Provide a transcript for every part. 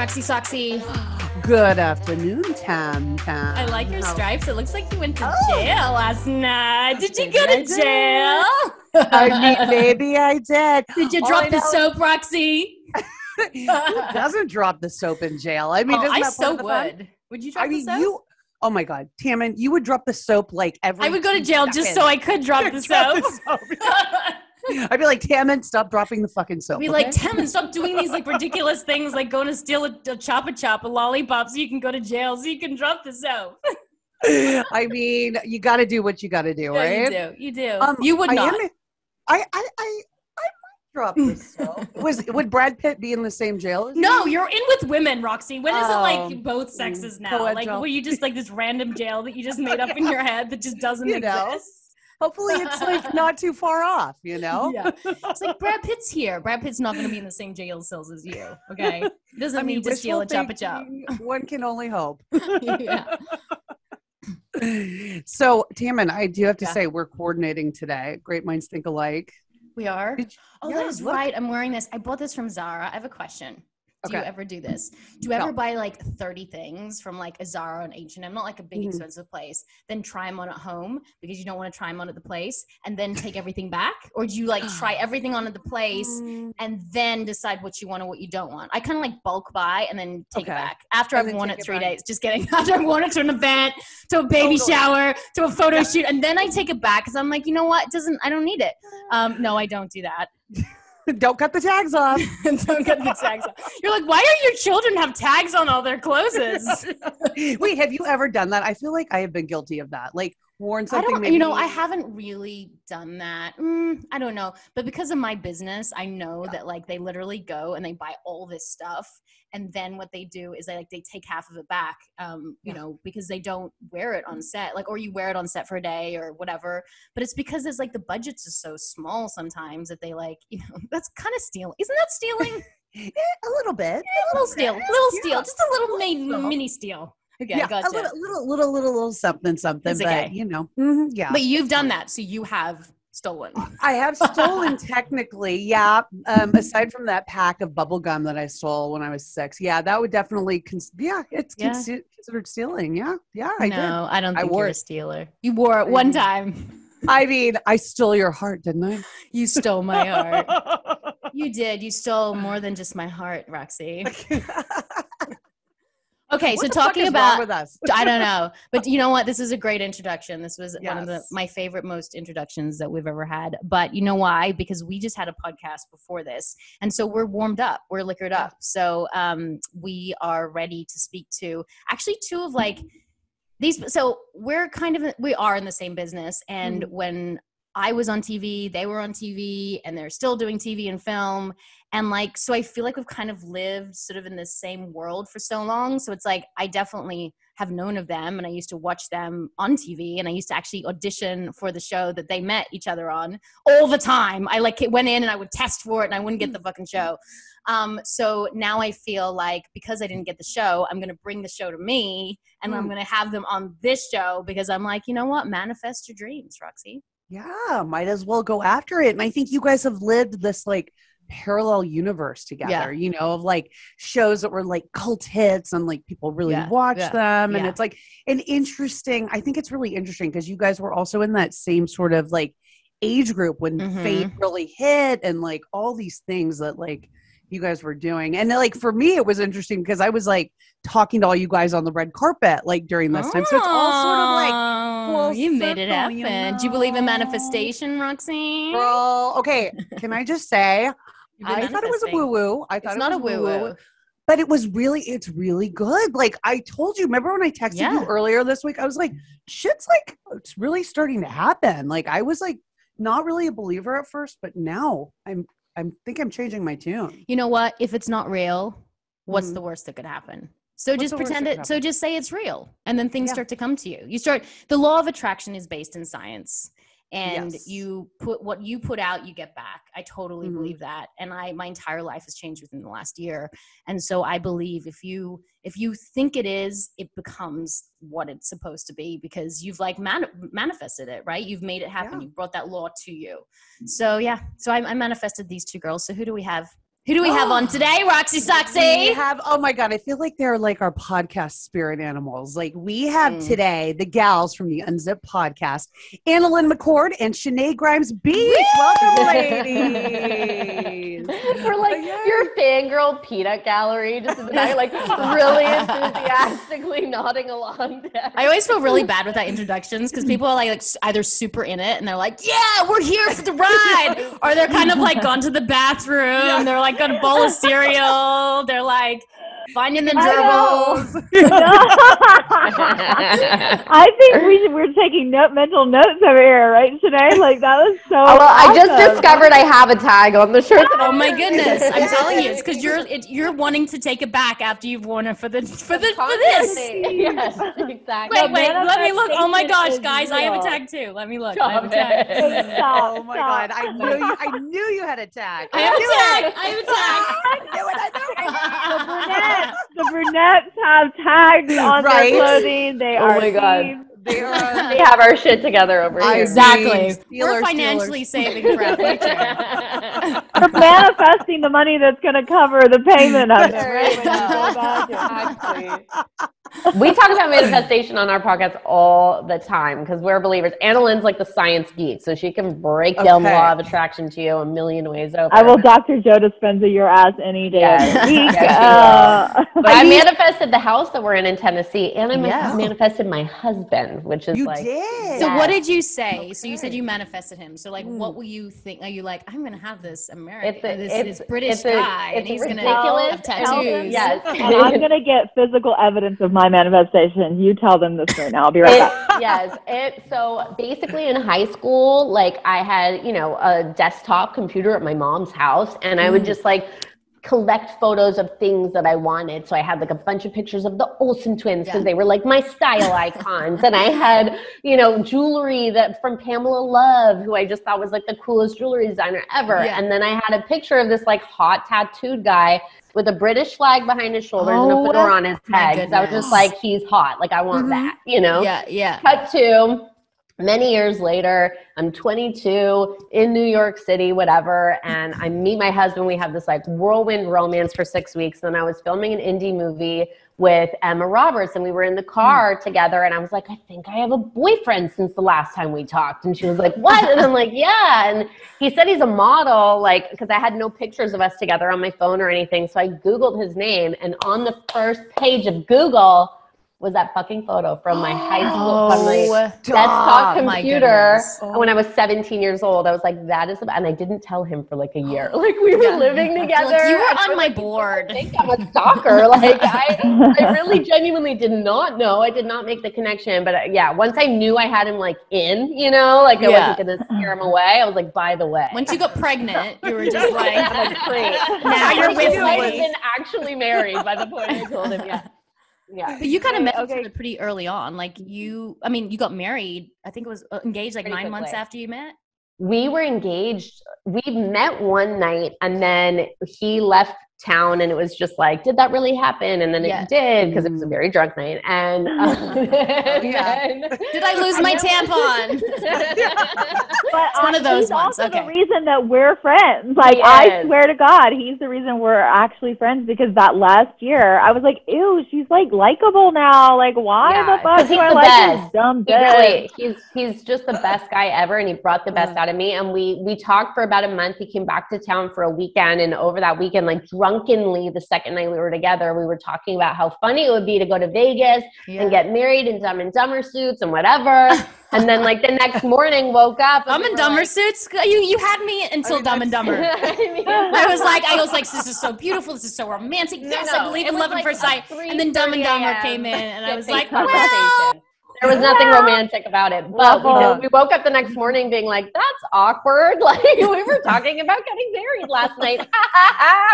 Roxy Soxy. Good afternoon, Tam. I like your stripes. It looks like you went to jail last night. Did you go to jail? I mean, maybe I did. Did you drop the soap, Roxy? Who doesn't drop the soap in jail? I mean, I so would. Would you drop the soap? Oh my God, Tammin, you would drop the soap like every. I would go to jail just so I could drop the soap. I'd be like, Tammin, stop dropping the fucking soap. I'd be like, Tammin, stop doing these like ridiculous things, like going to steal a Choppa, a lollipop, so you can go to jail, so you can drop the soap. I mean, you got to do what you got to do, right? Yeah, you do. You would not. I might drop the soap. Would Brad Pitt be in the same jail as No, me? you're in with women, Roxy. When is it like both sexes now? Like, were you just like this random jail that you just made up in your head that just doesn't exist? Hopefully it's like not too far off, you know? Yeah. It's like Brad Pitt's here. Brad Pitt's not going to be in the same jail cells as you, okay? He doesn't need to steal a chop. One can only hope. Yeah. So, Tammin, I do have to say we're coordinating today. Great minds think alike. We are? That is right. I'm wearing this. I bought this from Zara. I have a question. Do you ever do this? Do you ever buy like 30 things from like a Zara and H&M, not like a big expensive place, then try them on at home because you don't want to try them on at the place and then take everything back? Or do you like try everything on at the place and then decide what you want or what you don't want? I kind of like bulk buy and then take it back after I've worn it 3 days. Just kidding. After I've worn it to an event, to a baby shower, to a photo shoot, and then I take it back because I'm like, you know what? I don't need it. No, I don't do that. Don't cut the tags off. Don't cut the tags off. You're like, why do your children have tags on all their clothes? Wait, have you ever done that? I feel like I have been guilty of that. Like worn something. I haven't really done that. I don't know. But because of my business, I know that like they literally go and they buy all this stuff. And then what they do is they take half of it back, you know, because they don't wear it on set, like, or you wear it on set for a day or whatever. But it's because it's like the budgets are so small sometimes that they like, you know, that's kind of stealing. Isn't that stealing? A little bit. Yeah, a little steal, just a little mini steal. Okay, gotcha. A little something. But you know, But you've done that, so you have stolen. I have stolen technically, yeah. Aside from that pack of bubble gum that I stole when I was 6, that would definitely, it's considered stealing. Yeah, I did. No, I don't think you're a stealer. You wore it one time. I mean, I stole your heart, didn't I? You stole my heart. You did. You stole more than just my heart, Roxy. Okay, so talking about, with us? I don't know, but you know what? This is a great introduction. This was one of my favorite, most introductions that we've ever had. But you know why? Because we just had a podcast before this, and so we're warmed up, we're liquored up. So we are ready to speak to actually two of like these. So we are in the same business, and when I was on TV, they were on TV, and they're still doing TV and film. And like, so I feel like we've kind of lived sort of in the same world for so long. So it's like, I definitely have known of them, and I used to watch them on TV, and I used to actually audition for the show that they met each other on all the time. I like went in and I would test for it and I wouldn't get the fucking show. So now I feel like because I didn't get the show, I'm going to bring the show to me, and I'm going to have them on this show because I'm like, you know what? Manifest your dreams, Roxy. Yeah, might as well go after it. And I think you guys have lived this like parallel universe together, you know, of like shows that were like cult hits and like people really watch them. And it's like I think it's really interesting because you guys were also in that same sort of like age group when fame really hit and like all these things that like you guys were doing. And like for me, it was interesting because I was like talking to all you guys on the red carpet like during this time. So it's all sort of like, well, you made it happen. You know? Do you believe in manifestation, Roxy? Girl, okay. Can I just say, I thought it was a woo-woo. I thought it's not a woo-woo. But it's really good. Like I told you, remember when I texted you earlier this week? I was like, shit's like, it's really starting to happen. Like I was like, not really a believer at first, but now I think I'm changing my tune. You know what? If it's not real, what's the worst that could happen? So just pretend it. So just say it's real. And then things start to come to you. The law of attraction is based in science. And you put what you put out, you get back. I totally believe that. And my entire life has changed within the last year. And so I believe if you think it is, it becomes what it's supposed to be because you've like manifested it, right? You've made it happen. You brought that law to you. So so I manifested these two girls. So who do we have Who do we have on today? Roxy Soxy. We have, oh my God, I feel like they're like our podcast spirit animals. Like we have today the gals from the Unzipped podcast, AnnaLynne McCord and Shenae Grimes Beech. Welcome, ladies. We're like your fangirl peanut gallery, just in the back, like really enthusiastically nodding along. I always feel really bad with that introductions because people are like either super in it and they're like, yeah, we're here for the ride. Or they're kind of like gone to the bathroom. They're like got a bowl of cereal. They're like finding the gerbils. I think we're taking mental notes over here, right, Shenae? Like that was so. Well, awesome. I just discovered I have a tag on the shirt. Oh my goodness! I'm telling you, it's because you're wanting to take it back after you've worn it for this. Yes, exactly. Wait, let me look. Oh my gosh, guys, I have a tag too. Let me look. I have a tag. Oh my God, I knew you had a tag. I have a tag. I knew it. The brunettes have tags on their clothing. They are. Oh my God. They have our shit together over here. Exactly. We're financially saving for our future. We're manifesting the money that's going to cover the payment of it. Right? Exactly. We talk about manifestation on our podcast all the time because we're believers. AnnaLynne's like the science geek, so she can break down the law of attraction to you a million ways over. I will Dr. Joe Dispenza your ass any day. But I manifested the house that we're in Tennessee, and I manifested my husband, which is did. So what did you say? Okay. So you said you manifested him. So like, what will you think? Are you like, I'm going to have this American, this British guy, and he's going to have tattoos? Yes. And I'm going to get physical evidence of my manifestation. You tell them this right now. I'll be right back. Yes. So basically in high school, like I had, a desktop computer at my mom's house, and I would just like collect photos of things that I wanted. So I had like a bunch of pictures of the Olsen twins because they were like my style icons. And I had, jewelry from Pamela Love, who I just thought was like the coolest jewelry designer ever. Yeah. And then I had a picture of this like hot tattooed guy with a British flag behind his shoulders and a fedora on his head. Because I was just like, he's hot. Like I want that, Yeah. Cut to many years later, I'm 22 in New York City, whatever. And I meet my husband. We have this like whirlwind romance for 6 weeks. Then I was filming an indie movie with Emma Roberts, and we were in the car together. And I was like, I think I have a boyfriend since the last time we talked. And she was like, what? And I'm like, yeah. And he said he's a model, like, because I had no pictures of us together on my phone or anything. So I Googled his name, and on the first page of Google was that fucking photo from my high school, from my desktop computer when I was 17 years old. I was like, that is, and I didn't tell him for like a year. Like we were living together. Like, you were on my board. I think I'm a stalker. Like I really genuinely did not know. I did not make the connection. But once I knew I had him like in, like I wasn't going to scare him away. I was like, by the way. Once you got pregnant, you were just like, now you're with me. I had been actually married by the point I told him, Yeah. But you kind of met each other pretty early on. Like you got married, I think it was engaged like 9 months after you met. We were engaged. We met one night, and then he left town, and it was just like, did that really happen? And then it did, because it was a very drunk night. And did I lose my tampon? But it's one of those he's ones. Also the reason that we're friends. Like I swear to God, he's the reason we're actually friends, because that last year I was like, ew, she's like likable now. Like why the fuck do I like this dumb bitch? He's just the best guy ever, and he brought the best out of me. And we talked for about a month. He came back to town for a weekend, and over that weekend, like drunkenly, the second night we were together, we were talking about how funny it would be to go to Vegas and get married in Dumb and Dumber suits and whatever. And then like the next morning woke up. Dumb and Dumber suits? You had me until Dumb and Dumber. I was like, this is so beautiful. This is so romantic. Yes, I believe in love at first sight. And then Dumb and Dumber came in, and I was like, well. There was nothing romantic about it. But we woke up the next morning being like, that's awkward. Like we were talking about getting married last night.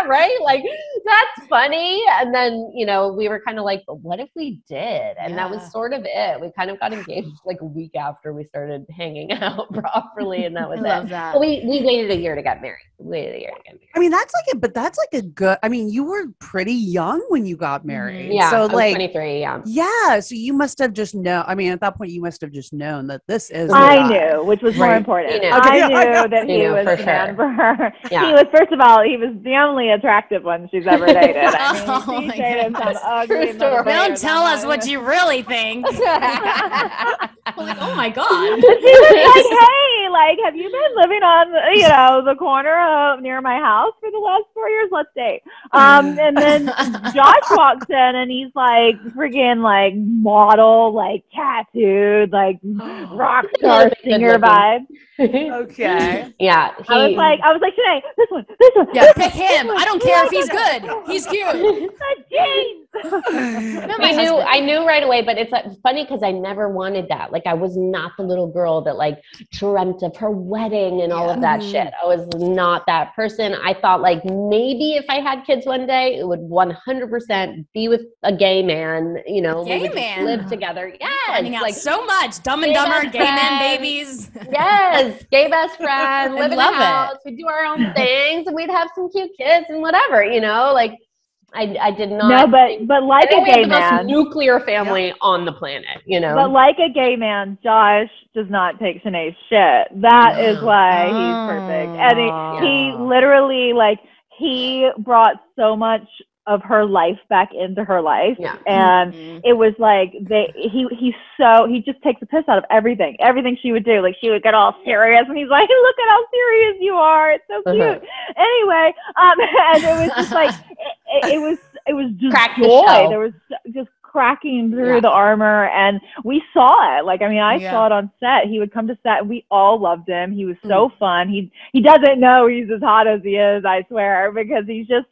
Right? Like that's funny. And then, we were kind of like, but what if we did? And that was sort of it. We kind of got engaged like a week after we started hanging out properly. And that was it. That. But we waited a year to get married. I mean, that's like a good, you were pretty young when you got married. Yeah. So I was 23. Yeah. Yeah. So you must have just mean, at that point, you must have just known that this is. I knew, which was more important. I knew that he was the man for her. Yeah. He was, first of all, he was the only attractive one she's ever dated. I mean, she dated some ugly. Don't tell us what you really think. Like, oh my God. She was like, hey, like, have you been living on, the corner near my house for the last 4 years? Let's date. And then Josh walks in and he's like freaking like model, like tattooed, like rock star singer vibe. Okay. Yeah. I was like, Shenae, this one. Yeah, pick him. I don't care if he's good. He's cute. I knew right away, but it's funny because I never wanted that. Like, I was not the little girl that like dreamt of her wedding and all of that shit. I was not that person. I thought like maybe if I had kids one day, it would 100% be with a gay man. We would just live together. Yes, finding out like so much. Dumb and Dumber, gay man babies. Yes, gay best friend. Live in the house. We'd do our own things, and we'd have some cute kids and whatever. Like. I did not. No, but like a gay man, most nuclear family on the planet, But like a gay man, Josh does not take Shenae's shit. That is why he's perfect, and he literally he brought so much of her life back into her life, and it was like he just takes the piss out of everything she would do. Like, she would get all serious and he's like, look at how serious you are, it's so cute. Anyway, and it was just like it was just joy. There was just cracking through the armor, and we saw it. Like, I mean, I saw it on set. He would come to set and we all loved him. He was so fun. He doesn't know he's as hot as he is, I swear, because he's just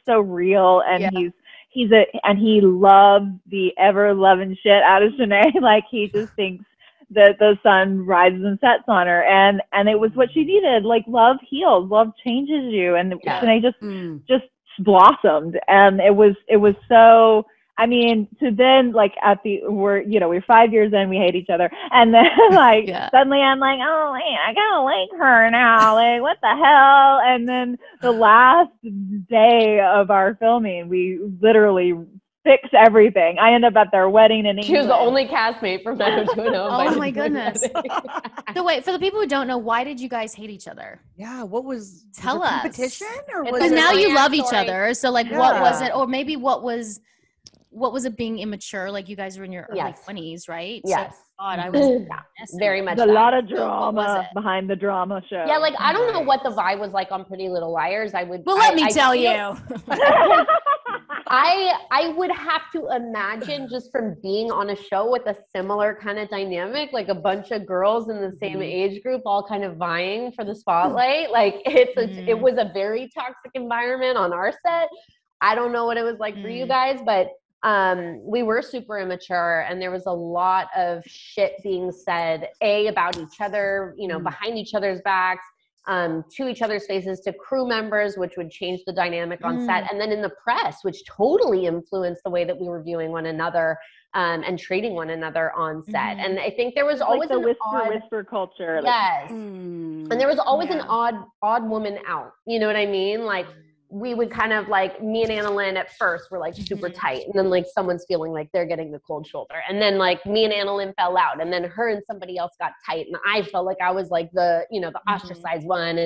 so real, and he loves the ever loving shit out of Shenae. Like, he just thinks that the sun rises and sets on her, and it was what she needed. Like, love heals, love changes you, and Shenae just blossomed, and it was so. I mean, to then we're 5 years in, we hate each other, and then suddenly I'm like, oh wait, I gotta like her now, like what the hell? And then the last day of our filming, we literally fixed everything. I ended up at their wedding in England. She was the only castmate from 90210. Oh my goodness! So wait, for the people who don't know, why did you guys hate each other? Yeah, what was? Tell us. Competition, or was but now you love each other. So what was it, or maybe what was it being immature? Like, you guys were in your early 20s, right? Yes. So, God, I was very much. A lot of drama behind the drama show. Yeah, like, I don't know what the vibe was like on Pretty Little Liars. Let me tell you. I would have to imagine, just from being on a show with a similar kind of dynamic, like a bunch of girls in the same age group all kind of vying for the spotlight. Like, it was a very toxic environment on our set. I don't know what it was like for you guys, but we were super immature, and there was a lot of shit being said, about each other, behind each other's backs, to each other's faces, to crew members, which would change the dynamic on set, and then in the press, which totally influenced the way that we were viewing one another, and treating one another on set. And I think there was always like the whisper culture. Yes. And there was always an odd woman out. You know what I mean? Like, we would kind of like, me and AnnaLynne at first were like super tight, and then like someone's feeling like they're getting the cold shoulder, and then like me and AnnaLynne fell out, and then her and somebody else got tight, and I felt like I was like the the ostracized one,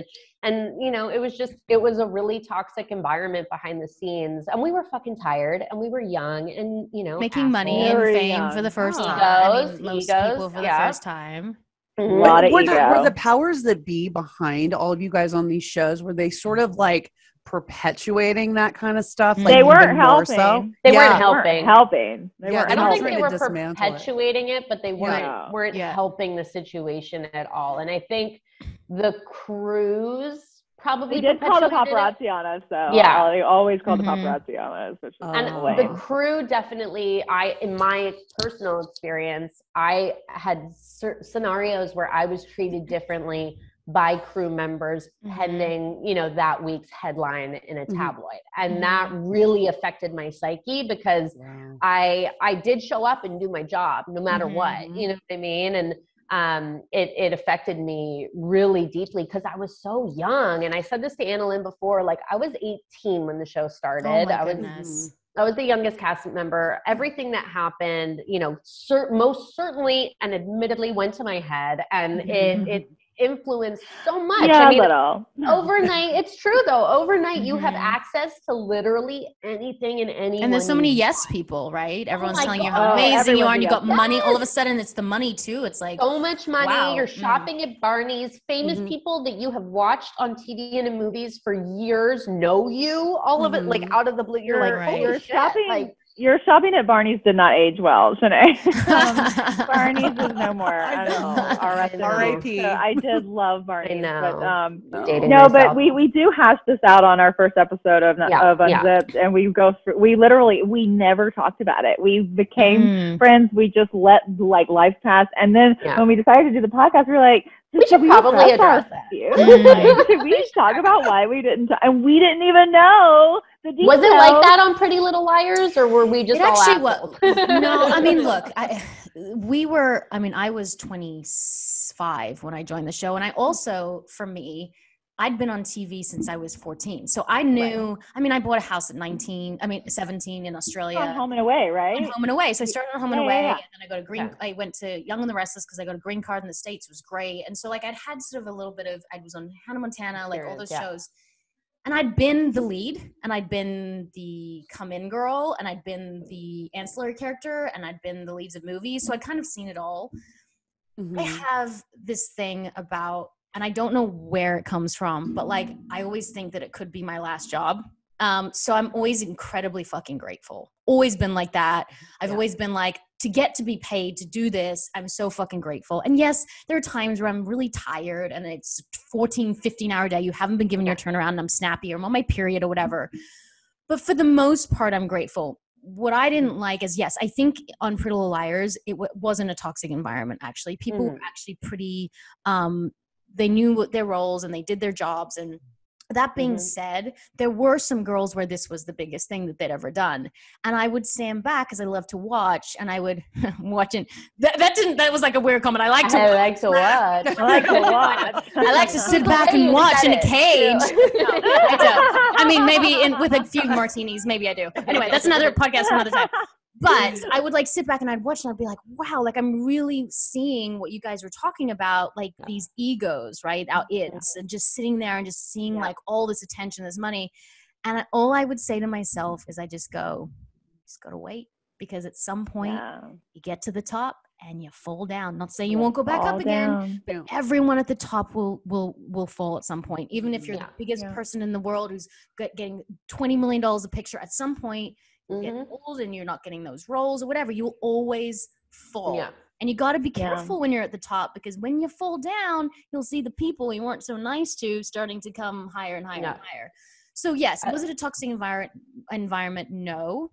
and it was a really toxic environment behind the scenes, and we were fucking tired, and we were young, and making money and fame for the first time. Most people for the first time. A lot of ego. Were the powers that be behind all of you guys on these shows, were they sort of like perpetuating that kind of stuff? Like, they weren't helping. They weren't helping. I don't think they were perpetuating it, but they weren't helping the situation at all. And I think the crews probably did call the paparazzi on us, though. Yeah, they always called the paparazzi on us. Which and the crew definitely. In my personal experience, I had scenarios where I was treated differently by crew members pending, that week's headline in a tabloid. And that really affected my psyche, because I did show up and do my job no matter what, you know what I mean? And it affected me really deeply, because I was so young. And I said this to AnnaLynne before, like, I was 18 when the show started. Oh my goodness. I was the youngest cast member. Everything that happened, you know, most certainly and admittedly went to my head, and it influenced so much. Yeah, I mean, little. overnight, it's true though. Overnight, you have access to literally anything and anyone. And there's so many yes people, right? Everyone's telling you how amazing you are, and you got money. All of a sudden, it's the money too. It's like so much money. Wow. You're shopping at Barney's. Famous people that you have watched on TV and in movies for years know you. All of it, like out of the blue. You're like, holy shit. Shopping. Your shopping at Barney's did not age well, Shenae. Barney's is no more. I know. R.I.P. So I did love Barney's. I know. But we do hash this out on our first episode of Unzipped, and we go through. We never talked about it. We became friends. We just let like life pass, and then when we decided to do the podcast, we were like, we should probably address that. Should we talk about why we didn't? And we didn't even know the details. Was it like that on Pretty Little Liars, or were we just all assholes? No, I mean, look, I was 25 when I joined the show, and I also, for me, I'd been on TV since I was 14. So I knew, I bought a house at 17 in Australia. On Home and Away, right? On Home and Away. So I started on Home and Away, and then I went to Young and the Restless because I got a green card in the States. It was great. And so like I'd had sort of a little bit of, I was on Hannah Montana, like all those shows. And I'd been the lead, and I'd been the come-in girl, and I'd been the ancillary character, and I'd been the leads of movies. So I'd kind of seen it all. I have this thing about, and I don't know where it comes from, but like, I always think that it could be my last job. So I'm always incredibly fucking grateful. Always been like that. I've always been like, to get to be paid to do this, I'm so fucking grateful. And yes, there are times where I'm really tired and it's 14, 15-hour day. You haven't been given your turnaround and I'm snappy or I'm on my period or whatever. But for the most part, I'm grateful. What I didn't like is, yes, I think on Pretty Little Liars, it wasn't a toxic environment, actually. People were actually pretty, they knew their roles and they did their jobs. And that being said, there were some girls where this was the biggest thing that they'd ever done. And I would stand back because I love to watch, and I would watch it. That was like a weird comment. I like to watch. I like to sit back and watch in a cage. No, I don't. I mean, maybe with a few martinis, maybe I do. Anyway, that's another podcast for another time. But I would like sit back and I'd watch and I'd be like, wow, like I'm really seeing what you guys were talking about, like these egos, right? And just sitting there and just seeing like all this attention, this money. And all I would say to myself is I just gotta wait, because at some point you get to the top and you fall down. Not saying you won't go back up again, but everyone at the top will fall at some point. Even if you're the biggest person in the world who's getting $20 million a picture, at some point, get old and you're not getting those roles or whatever, you'll always fall. And you got to be careful when you're at the top, because when you fall down, you'll see the people you weren't so nice to starting to come higher and higher and higher. So yes, was it a toxic environment? No.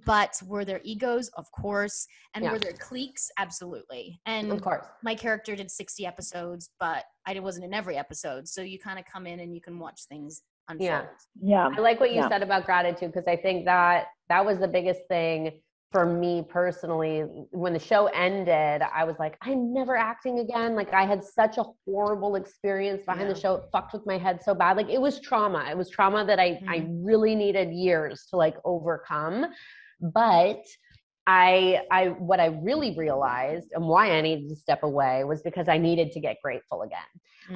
But were there egos? Of course. And were there cliques? Absolutely. And of course, my character did 60 episodes, but I wasn't in every episode. So you kind of come in and you can watch things unfold. I like what you said about gratitude, because I think that was the biggest thing for me personally. When the show ended, I was like, I'm never acting again. Like I had such a horrible experience behind the show. It fucked with my head so bad. Like it was trauma. It was trauma that I really needed years to like overcome. But what I really realized and why I needed to step away was because I needed to get grateful again.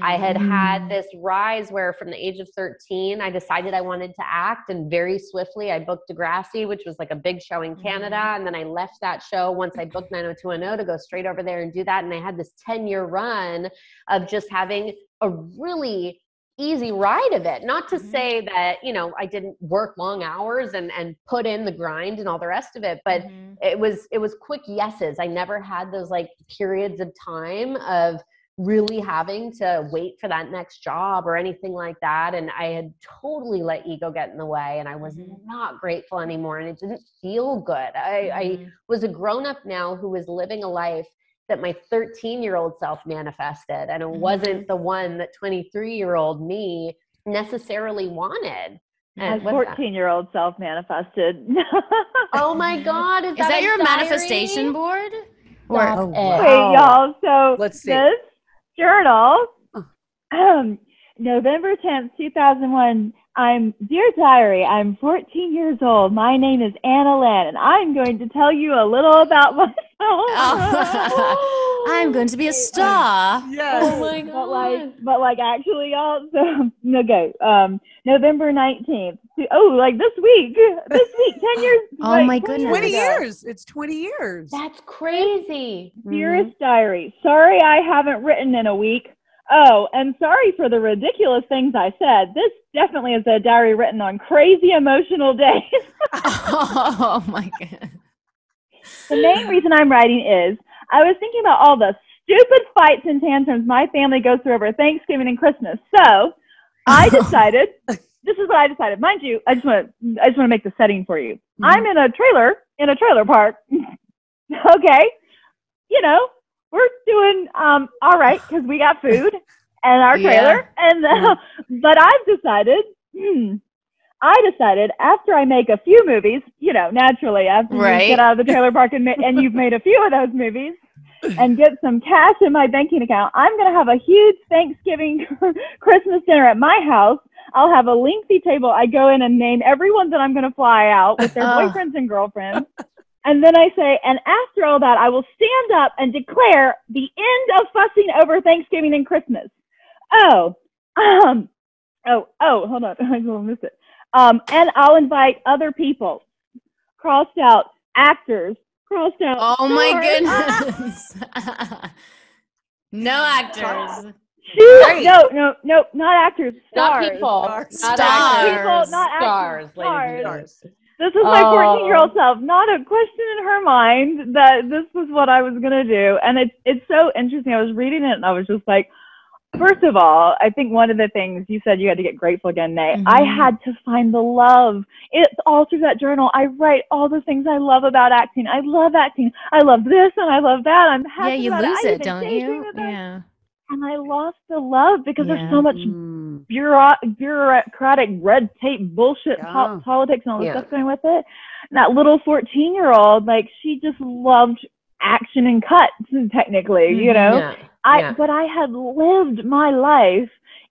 I had this rise where from the age of 13, I decided I wanted to act, and very swiftly I booked Degrassi, which was like a big show in Canada. And then I left that show once I booked 90210 to go straight over there and do that. And I had this 10-year run of just having a really easy ride of it. Not to say that, I didn't work long hours and put in the grind and all the rest of it, but it was quick yeses. I never had those like periods of time of really having to wait for that next job or anything like that. And I had totally let ego get in the way, and I was not grateful anymore. And it didn't feel good. I was a grown-up now who was living a life that my 13-year-old self manifested. And it wasn't the one that 23-year-old me necessarily wanted. And my 14-year-old self manifested. Oh my God. Is that your manifestation board? Wait, y'all. So let's see. This journal, November 10th, 2001, Dear Diary, I'm 14 years old. My name is AnnaLynne, and I'm going to tell you a little about myself. I'm going to be a star. Yes. Oh my God. But actually, y'all. So okay, November 19th. Like this week, 10 years. Oh my goodness. 20 years. It's 20 years. That's crazy. Dearest Diary, sorry I haven't written in a week. Oh, and sorry for the ridiculous things I said. This definitely is a diary written on crazy emotional days. Oh my God. The main reason I'm writing is I was thinking about all the stupid fights and tantrums my family goes through over Thanksgiving and Christmas. So I decided, this is what I decided. Mind you, I just want to make the setting for you. Mm-hmm. I'm in a trailer park. Okay. You know, we're doing all right because we got food and our trailer. And but I've decided, I decided after I make a few movies, you know, naturally after you get out of the trailer park and you've made a few of those movies and get some cash in my banking account, I'm going to have a huge Thanksgiving Christmas dinner at my house. I'll have a lengthy table. I go in and name everyone that I'm going to fly out with their boyfriends and girlfriends. And then I say, and after all that, I will stand up and declare the end of fussing over Thanksgiving and Christmas. Hold on. I will miss it. And I'll invite other people. Crossed out actors. Crossed out. Oh my goodness. No actors. No, not actors. Stars. Not people. Stars. Not actors. Stars. This was my 14-year-old self. Not a question in her mind that this was what I was going to do. And it's so interesting. I was reading it and I was just like, first of all, I think one of the things you said you had to get grateful again, Nay. Mm-hmm. I had to find the love. It's all through that journal. I write all the things I love about acting. I love acting. I love this and I love that. I'm happy. Yeah, you lose it, don't you? Yeah. And I lost the love because there's so much bureaucratic red tape bullshit, politics and all the stuff going with it. And that little 14-year-old, like, she just loved action and cuts, technically, you know. But I had lived my life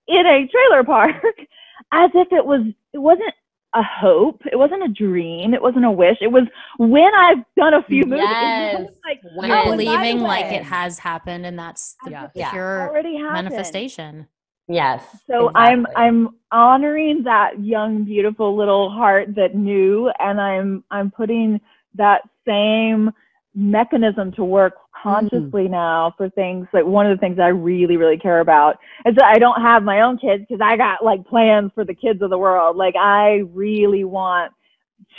in a trailer park as if it wasn't a hope, it wasn't a dream, it wasn't a wish. It was when I've done a few movies. Yes. Like, you're believing like it has happened, and that's the pure manifestation. Yes. So exactly. I'm honoring that young, beautiful little heart that knew, and I'm putting that same mechanism to work consciously now for things like one of the things I really, really care about is that I don't have my own kids because I got like plans for the kids of the world. Like I really want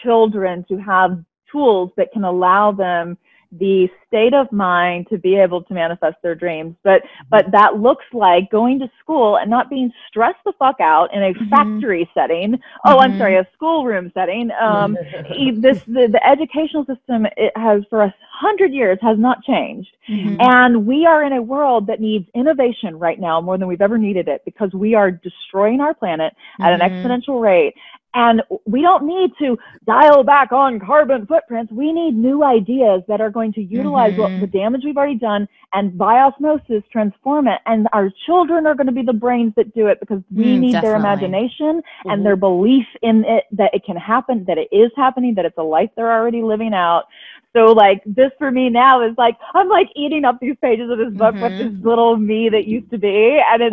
children to have tools that can allow them the state of mind to be able to manifest their dreams. But that looks like going to school and not being stressed the fuck out in a factory setting. I'm sorry, a schoolroom setting. The educational system, it has for 100 years has not changed. And we are in a world that needs innovation right now more than we've ever needed it because we are destroying our planet at an exponential rate. And we don't need to dial back on carbon footprints. We need new ideas that are going to utilize the damage we've already done and by osmosis transform it. And our children are going to be the brains that do it because we need their imagination and their belief in it, that it can happen, that it is happening, that it's a life they're already living out. So like this for me now is like, I'm like eating up these pages of this book with this little me that used to be. And it's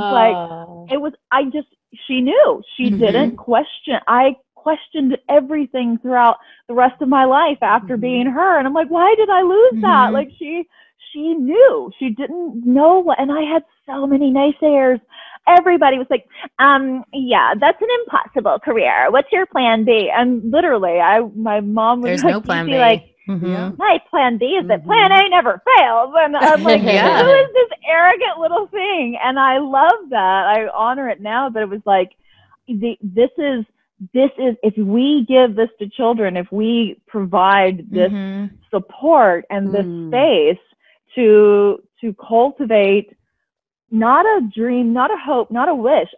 she knew. She didn't question. I questioned everything throughout the rest of my life after being her. And I'm like, why did I lose that? Like she knew. She didn't know what, and I had so many naysayers. Everybody was like, yeah, that's an impossible career. What's your plan B? And literally, my mom was There's no plan B. Like, my plan B is that plan A never fails. And I'm like, who is this arrogant little thing? And I love that. I honor it now, but it was like, this is, if we give this to children, if we provide this support and this space to cultivate not a dream, not a hope, not a wish.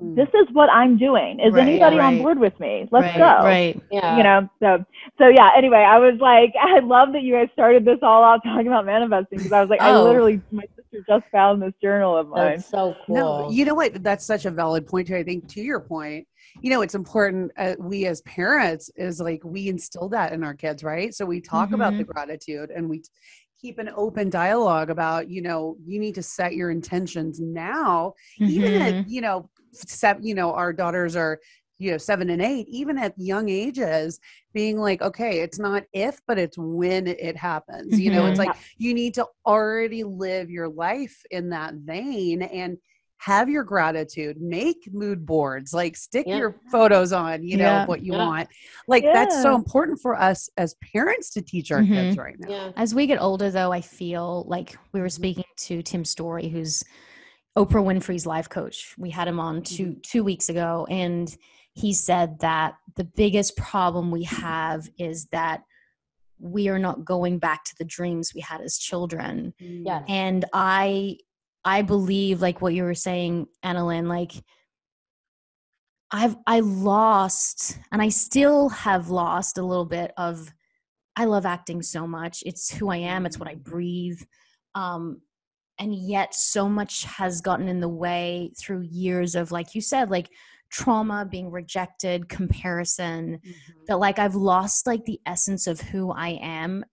This is what I'm doing. Is anybody on board with me? Let's go. Right. Yeah. You know, so yeah, anyway, I was like, I love that you guys started this all out talking about manifesting because I was like, I literally, my sister sister just found this journal of mine. That's so cool. No, you know what? That's such a valid point too. I think to your point, you know, it's important. We as parents is like, we instill that in our kids, right? So we talk about the gratitude and we keep an open dialogue about, you know, you need to set your intentions now, even at, you know, our daughters are, you know, 7 and 8, even at young ages, being like, okay, it's not if, but it's when it happens. You know, it's like, you need to already live your life in that vein and have your gratitude, make mood boards, like stick your photos on, you know, what you want. Like that's so important for us as parents to teach our kids right now. Yeah. As we get older though, I feel like we were speaking to Tim Story, who's Oprah Winfrey's life coach. We had him on two weeks ago, and he said that the biggest problem we have is that we are not going back to the dreams we had as children. Yes. And I believe, like what you were saying, AnnaLynne, like I lost, and I still have lost a little bit of, I love acting so much. It's who I am. It's what I breathe. And yet so much has gotten in the way through years of, like you said, like trauma, being rejected, comparison, that like I've lost like the essence of who I am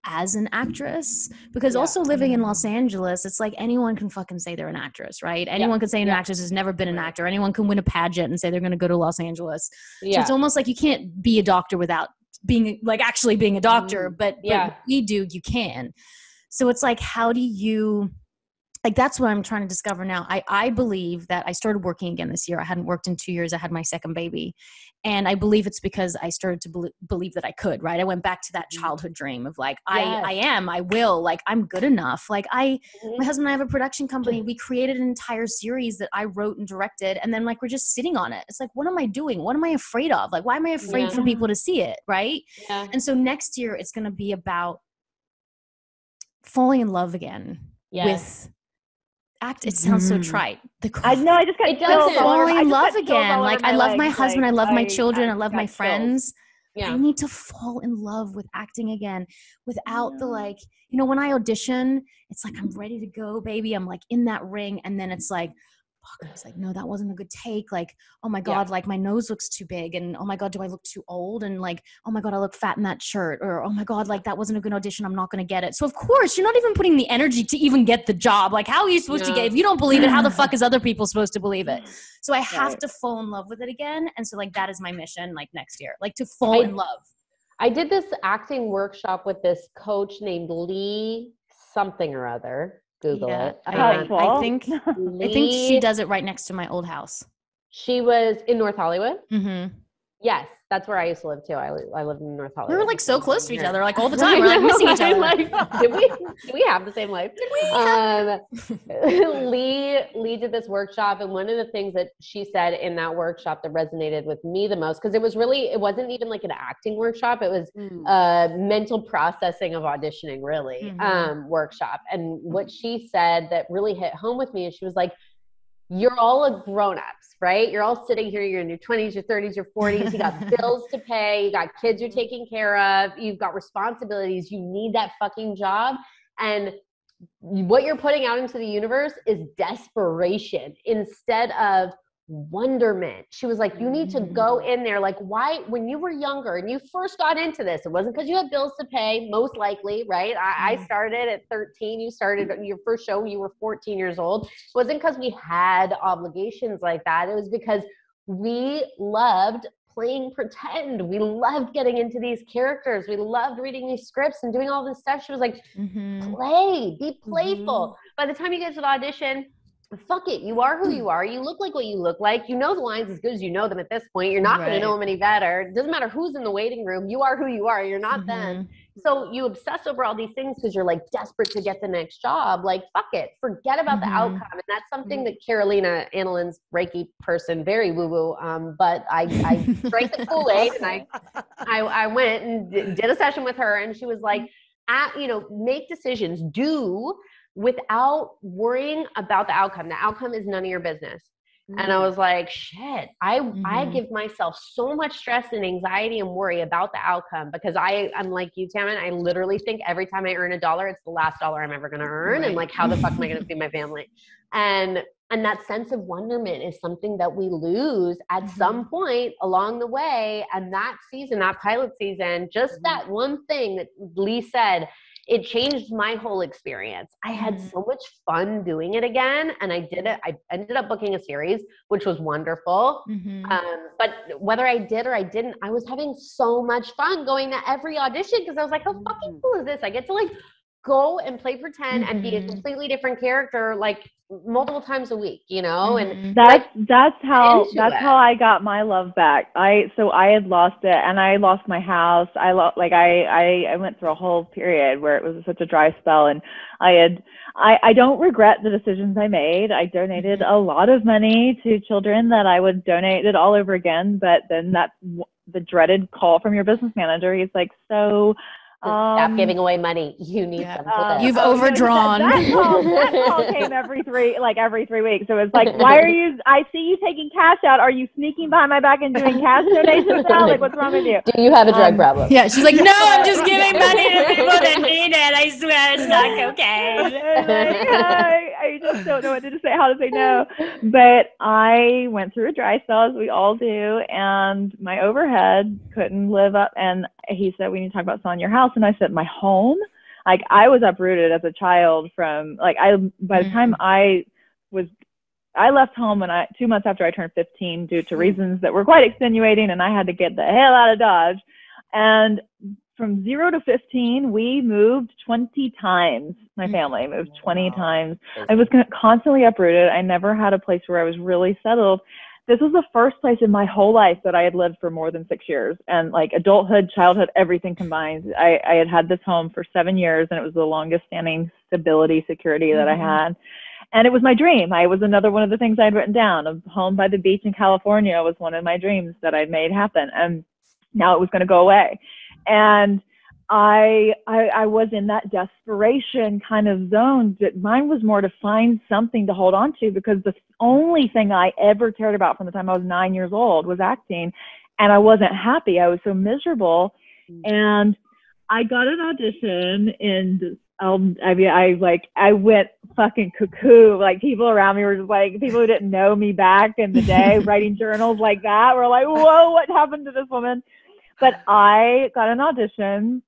as an actress. Because also living in Los Angeles, it's like anyone can fucking say they're an actress, right? Anyone can say an actress has never been an actor. Anyone can win a pageant and say they're going to go to Los Angeles. So it's almost like you can't be a doctor without being like actually being a doctor, but we do, you can. So it's like, how do you, like, that's what I'm trying to discover now. I believe that I started working again this year. I hadn't worked in 2 years. I had my second baby. And I believe it's because I started to believe that I could, right? I went back to that childhood dream of like, I will, like, I'm good enough. Like my husband and I have a production company. We created an entire series that I wrote and directed. And then like, we're just sitting on it. It's like, what am I doing? What am I afraid of? Like, why am I afraid for people to see it? Right. Yeah. And so next year it's going to be about falling in love again with act. It sounds so trite. I know. I just got falling in love again. Like I love my husband. I love my children. I love my friends. I need to fall in love with acting again without the like, you know, when I audition, it's like, I'm ready to go, baby. I'm like in that ring. And then it's like, fuck, I was like, no, that wasn't a good take. Like, oh my God, like my nose looks too big. And oh my God, do I look too old? And like, oh my God, I look fat in that shirt. Or, oh my God, like that wasn't a good audition. I'm not going to get it. So of course you're not even putting the energy to even get the job. Like how are you supposed to get, if you don't believe it, how the fuck is other people supposed to believe it? So I have to fall in love with it again. And so like, that is my mission, like next year, like to fall in love. I did this acting workshop with this coach named Lee something or other. Google it. I think she does it right next to my old house. She was in North Hollywood. Yes, that's where I used to live too. I lived in North Hollywood. We were like so close to each other, like all the time. We're like missing each other. Like, did we have the same life? Lee did this workshop, and one of the things that she said in that workshop that resonated with me the most, because it wasn't even like an acting workshop. It was mental processing of auditioning, really, workshop. And what she said that really hit home with me is she was like, you're all grown-ups, right? You're all sitting here, you're in your 20s, your 30s, your 40s, you got bills to pay, you got kids you're taking care of, you've got responsibilities, you need that fucking job. And what you're putting out into the universe is desperation instead of wonderment. She was like, you need to go in there. Like, why, when you were younger and you first got into this, it wasn't because you had bills to pay, most likely, right? I started at 13. You started your first show, you were 14 years old. It wasn't because we had obligations like that. It was because we loved playing pretend. We loved getting into these characters. We loved reading these scripts and doing all this stuff. She was like, play, be playful. By the time you get to the audition, fuck it. You are who you are. You look like what you look like. You know the lines as good as you know them at this point. You're not going to know them any better. It doesn't matter who's in the waiting room. You are who you are. You're not them. So you obsess over all these things because you're like desperate to get the next job. Like, fuck it. Forget about the outcome. And that's something that Carolina, AnnaLynne's Reiki person, very woo-woo. But I drank the Kool-Aid and I went and did a session with her. And she was like, make decisions. Do without worrying about the outcome. The outcome is none of your business. And I was like, shit, I give myself so much stress and anxiety and worry about the outcome because I'm like you, Tammin. I literally think every time I earn $1, it's the last dollar I'm ever going to earn. And like, how the fuck am I going to feed my family? And that sense of wonderment is something that we lose at some point along the way. And that season, that pilot season, just that one thing that Lee said, it changed my whole experience. I had so much fun doing it again. And I did it. I ended up booking a series, which was wonderful. But whether I did or I didn't, I was having so much fun going to every audition because I was like, how fucking cool is this? I get to like go and play pretend and be a completely different character like multiple times a week, you know? And that's how I got my love back. I had lost it and I lost my house. I went through a whole period where it was such a dry spell, and I don't regret the decisions I made. I donated a lot of money to children that I would donate it all over again, but then that's the dreaded call from your business manager. He's like, so stop giving away money. You need some to live. You've overdrawn. That call came every 3 weeks. So it's like, I see you taking cash out. Are you sneaking behind my back and doing cash donations now? Like, what's wrong with you? Do you have a drug problem? Yeah, she's like, no, I'm just giving money to people that need it. I swear it's not cocaine. I just don't know what to say, how to say no. But I went through a dry spell, as we all do, and my overhead couldn't live up. And he said, we need to talk about selling your house. And I said, my home? Like, I was uprooted as a child from, like, by the time I left home 2 months after I turned 15 due to reasons that were quite extenuating, and I had to get the hell out of Dodge. And from 0 to 15, we moved 20 times. My family moved 20 times. I was constantly uprooted. I never had a place where I was really settled. This was the first place in my whole life that I had lived for more than 6 years, and like adulthood, childhood, everything combined. I had this home for 7 years, and it was the longest standing stability, security that I had. And it was my dream. I was another one of the things I'd written down. A home by the beach in California was one of my dreams that I'd made happen. And now it was going to go away. And I was in that desperation kind of zone. But mine was more to find something to hold on to, because the only thing I ever cared about from the time I was 9 years old was acting. And I wasn't happy. I was so miserable. And I got an audition, and I went fucking cuckoo. Like, people around me were just like, people who didn't know me back in the day, writing journals like that, were like, whoa, what happened to this woman? But I got an audition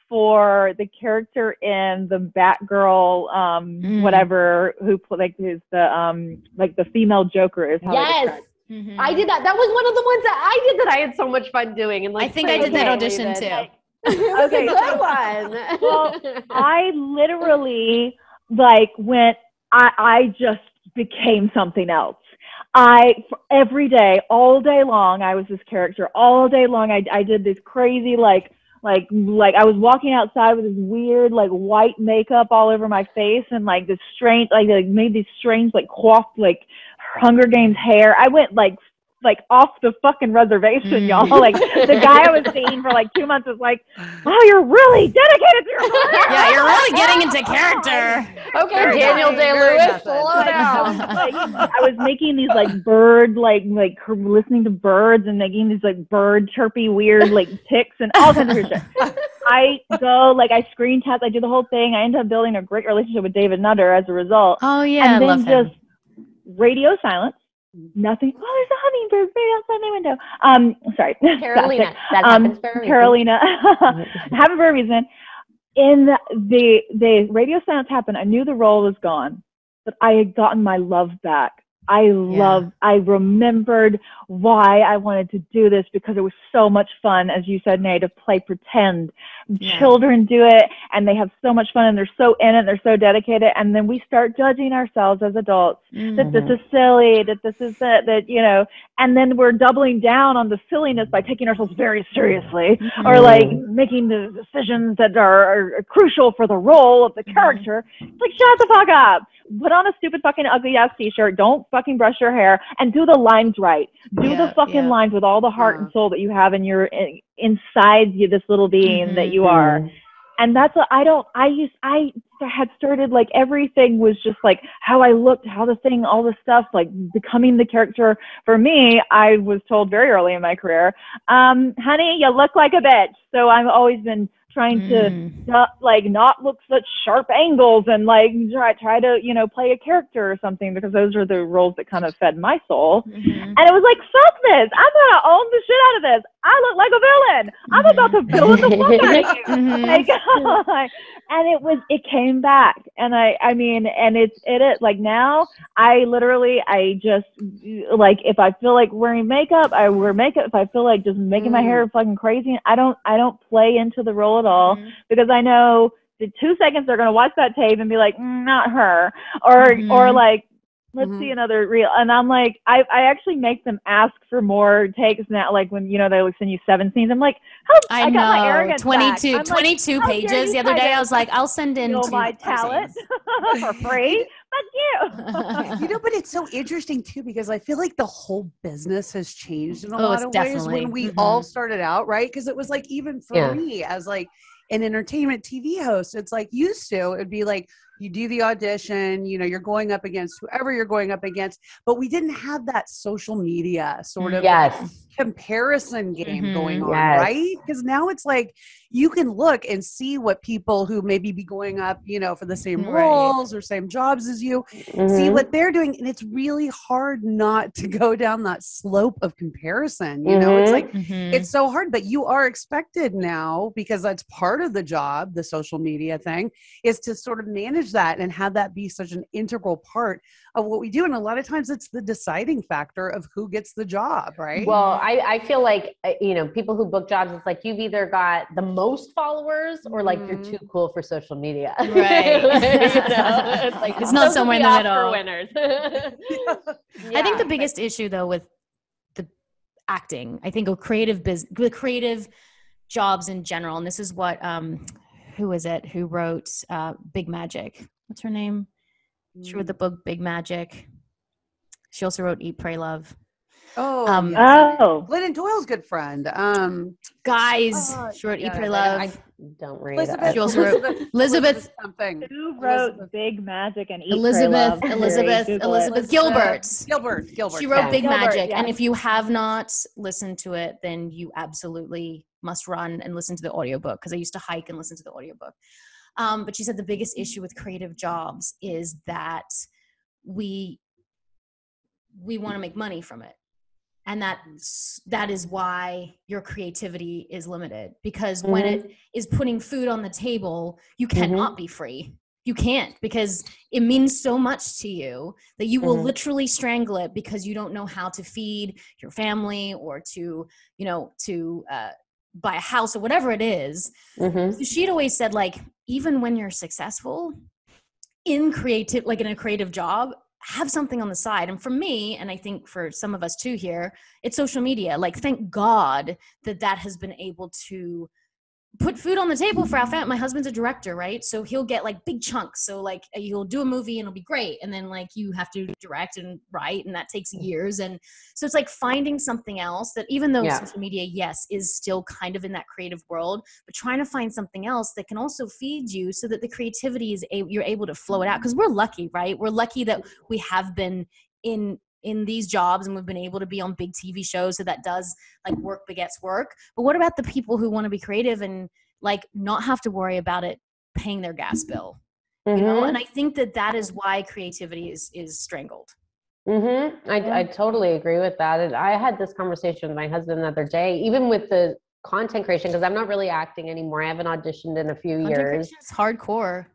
for the character in the Batgirl, whatever, who is the female Joker is how I describe. I did that. That was one of the ones that I did that I had so much fun doing. And like, I think I did that audition too. Okay, good one. Well, I literally I just became something else. Every day, all day long, I was this character. All day long, I did this crazy, like I was walking outside with this weird, like, white makeup all over my face, and like this strange, made these strange, like, coiffed, like, Hunger Games hair. I went like off the fucking reservation, y'all. Like, the guy I was seeing for like 2 months was like, "Wow, you're really dedicated to your career." Yeah, you're really getting into character. Okay, Daniel Day-Lewis, slow down. I was making these like bird, like listening to birds and making these like bird chirpy weird like ticks and all kinds of weird shit. I screen test. I do the whole thing. I ended up building a great relationship with David Nutter as a result. Oh yeah, and I love him. Just radio silence. Nothing. Oh, there's a hummingbird right outside my window. Sorry. Carolina. That happens for a reason. Carolina. Happened for a reason. In the radio silence happened, I knew the role was gone, but I had gotten my love back. I remembered why I wanted to do this, because it was so much fun, as you said, Nay, to play pretend. Yeah. Children do it, and they have so much fun, and they're so in it, they're so dedicated, and then we start judging ourselves as adults, that this is silly, that this is that, you know, and then we're doubling down on the silliness by taking ourselves very seriously, or like making the decisions that are crucial for the role of the character. It's like, shut the fuck up. Put on a stupid fucking ugly ass t-shirt. Don't fucking brush your hair, and do the lines right. Do the fucking lines with all the heart and soul that you have in your inside you, this little being that you are. And that's what I had started, like, everything was just like how I looked, how the thing, all the stuff, like becoming the character. For me, I was told very early in my career, honey, you look like a bitch. So I've always been trying to not look such sharp angles and like try to, you know, play a character or something, because those are the roles that kind of fed my soul. And it was like, fuck this, I'm gonna own the shit out of this. I look like a villain. I'm about to villain the fuck out of you. Like, and it came back, and I mean, and it like now I just like, if I feel like wearing makeup, I wear makeup. If I feel like just making my hair fucking crazy, I don't play into the role at all, because I know the 2 seconds they're gonna watch that tape and be like, not her, or like, let's see another reel. And I'm like, I actually make them ask for more takes now. Like, when, you know, they would send you 7 scenes. I'm like, I got my arrogance 22 like, pages. The other day I was like, I'll send in my talent for free. Fuck you. You know, but it's so interesting too, because I feel like the whole business has changed in a lot of ways when we all started out, right? Because it was like, even for me as like an entertainment TV host, it's like, used to, it'd be like, you do the audition, you know, you're going up against whoever you're going up against, but we didn't have that social media sort of comparison game going on, right? Because now it's like, you can look and see what people who maybe be going up, you know, for the same roles or same jobs as you, see what they're doing. And it's really hard not to go down that slope of comparison. You know, it's like, it's so hard, but you are expected now, because that's part of the job, the social media thing, is to sort of manage that and have that be such an integral part of what we do. And a lot of times it's the deciding factor of who gets the job, right? Well, I feel like, you know, people who book jobs, it's like, you've either got the most followers or like you're too cool for social media. Right. Like, you know, it's like, it's not somewhere in the middle. Winners. I think the biggest issue though with the acting, I think, with creative jobs in general, and this is what, who is it who wrote Big Magic? What's her name? She wrote the book Big Magic. She also wrote Eat, Pray, Love. Glennon Doyle's good friend. She wrote Eat, Pray, Love. I don't read Elizabeth. She also wrote Elizabeth. Who wrote Big Magic and Eat, Pray, Love? Elizabeth Gilbert. Gilbert. She wrote Big Magic, and if you have not listened to it, then you absolutely must run and listen to the audiobook, because I used to hike and listen to the audiobook. But she said the biggest issue with creative jobs is that we want to make money from it. And that is why your creativity is limited, because when it is putting food on the table, you cannot be free. You can't, because it means so much to you that you will literally strangle it, because you don't know how to feed your family, or to, you know, to buy a house or whatever it is. So she'd always said, like, even when you're successful in a creative job, have something on the side. And for me, and I think for some of us too here, it's social media. Like, thank God that has been able to put food on the table for our family. My husband's a director, right? So he'll get like big chunks. So like, you'll do a movie and it'll be great. And then like, you have to direct and write, and that takes years. And so it's like finding something else that, even though social media, yes, is still kind of in that creative world, but trying to find something else that can also feed you, so that the creativity you're able to flow it out. Because we're lucky, right? We're lucky that we have been in these jobs, and we've been able to be on big TV shows. So that does, like, work begets work. But what about the people who want to be creative and like not have to worry about it paying their gas bill? You know? And I think that is why creativity is strangled. I totally agree with that. And I had this conversation with my husband the other day, even with the content creation, because I'm not really acting anymore. I haven't auditioned in a few years. It's hardcore.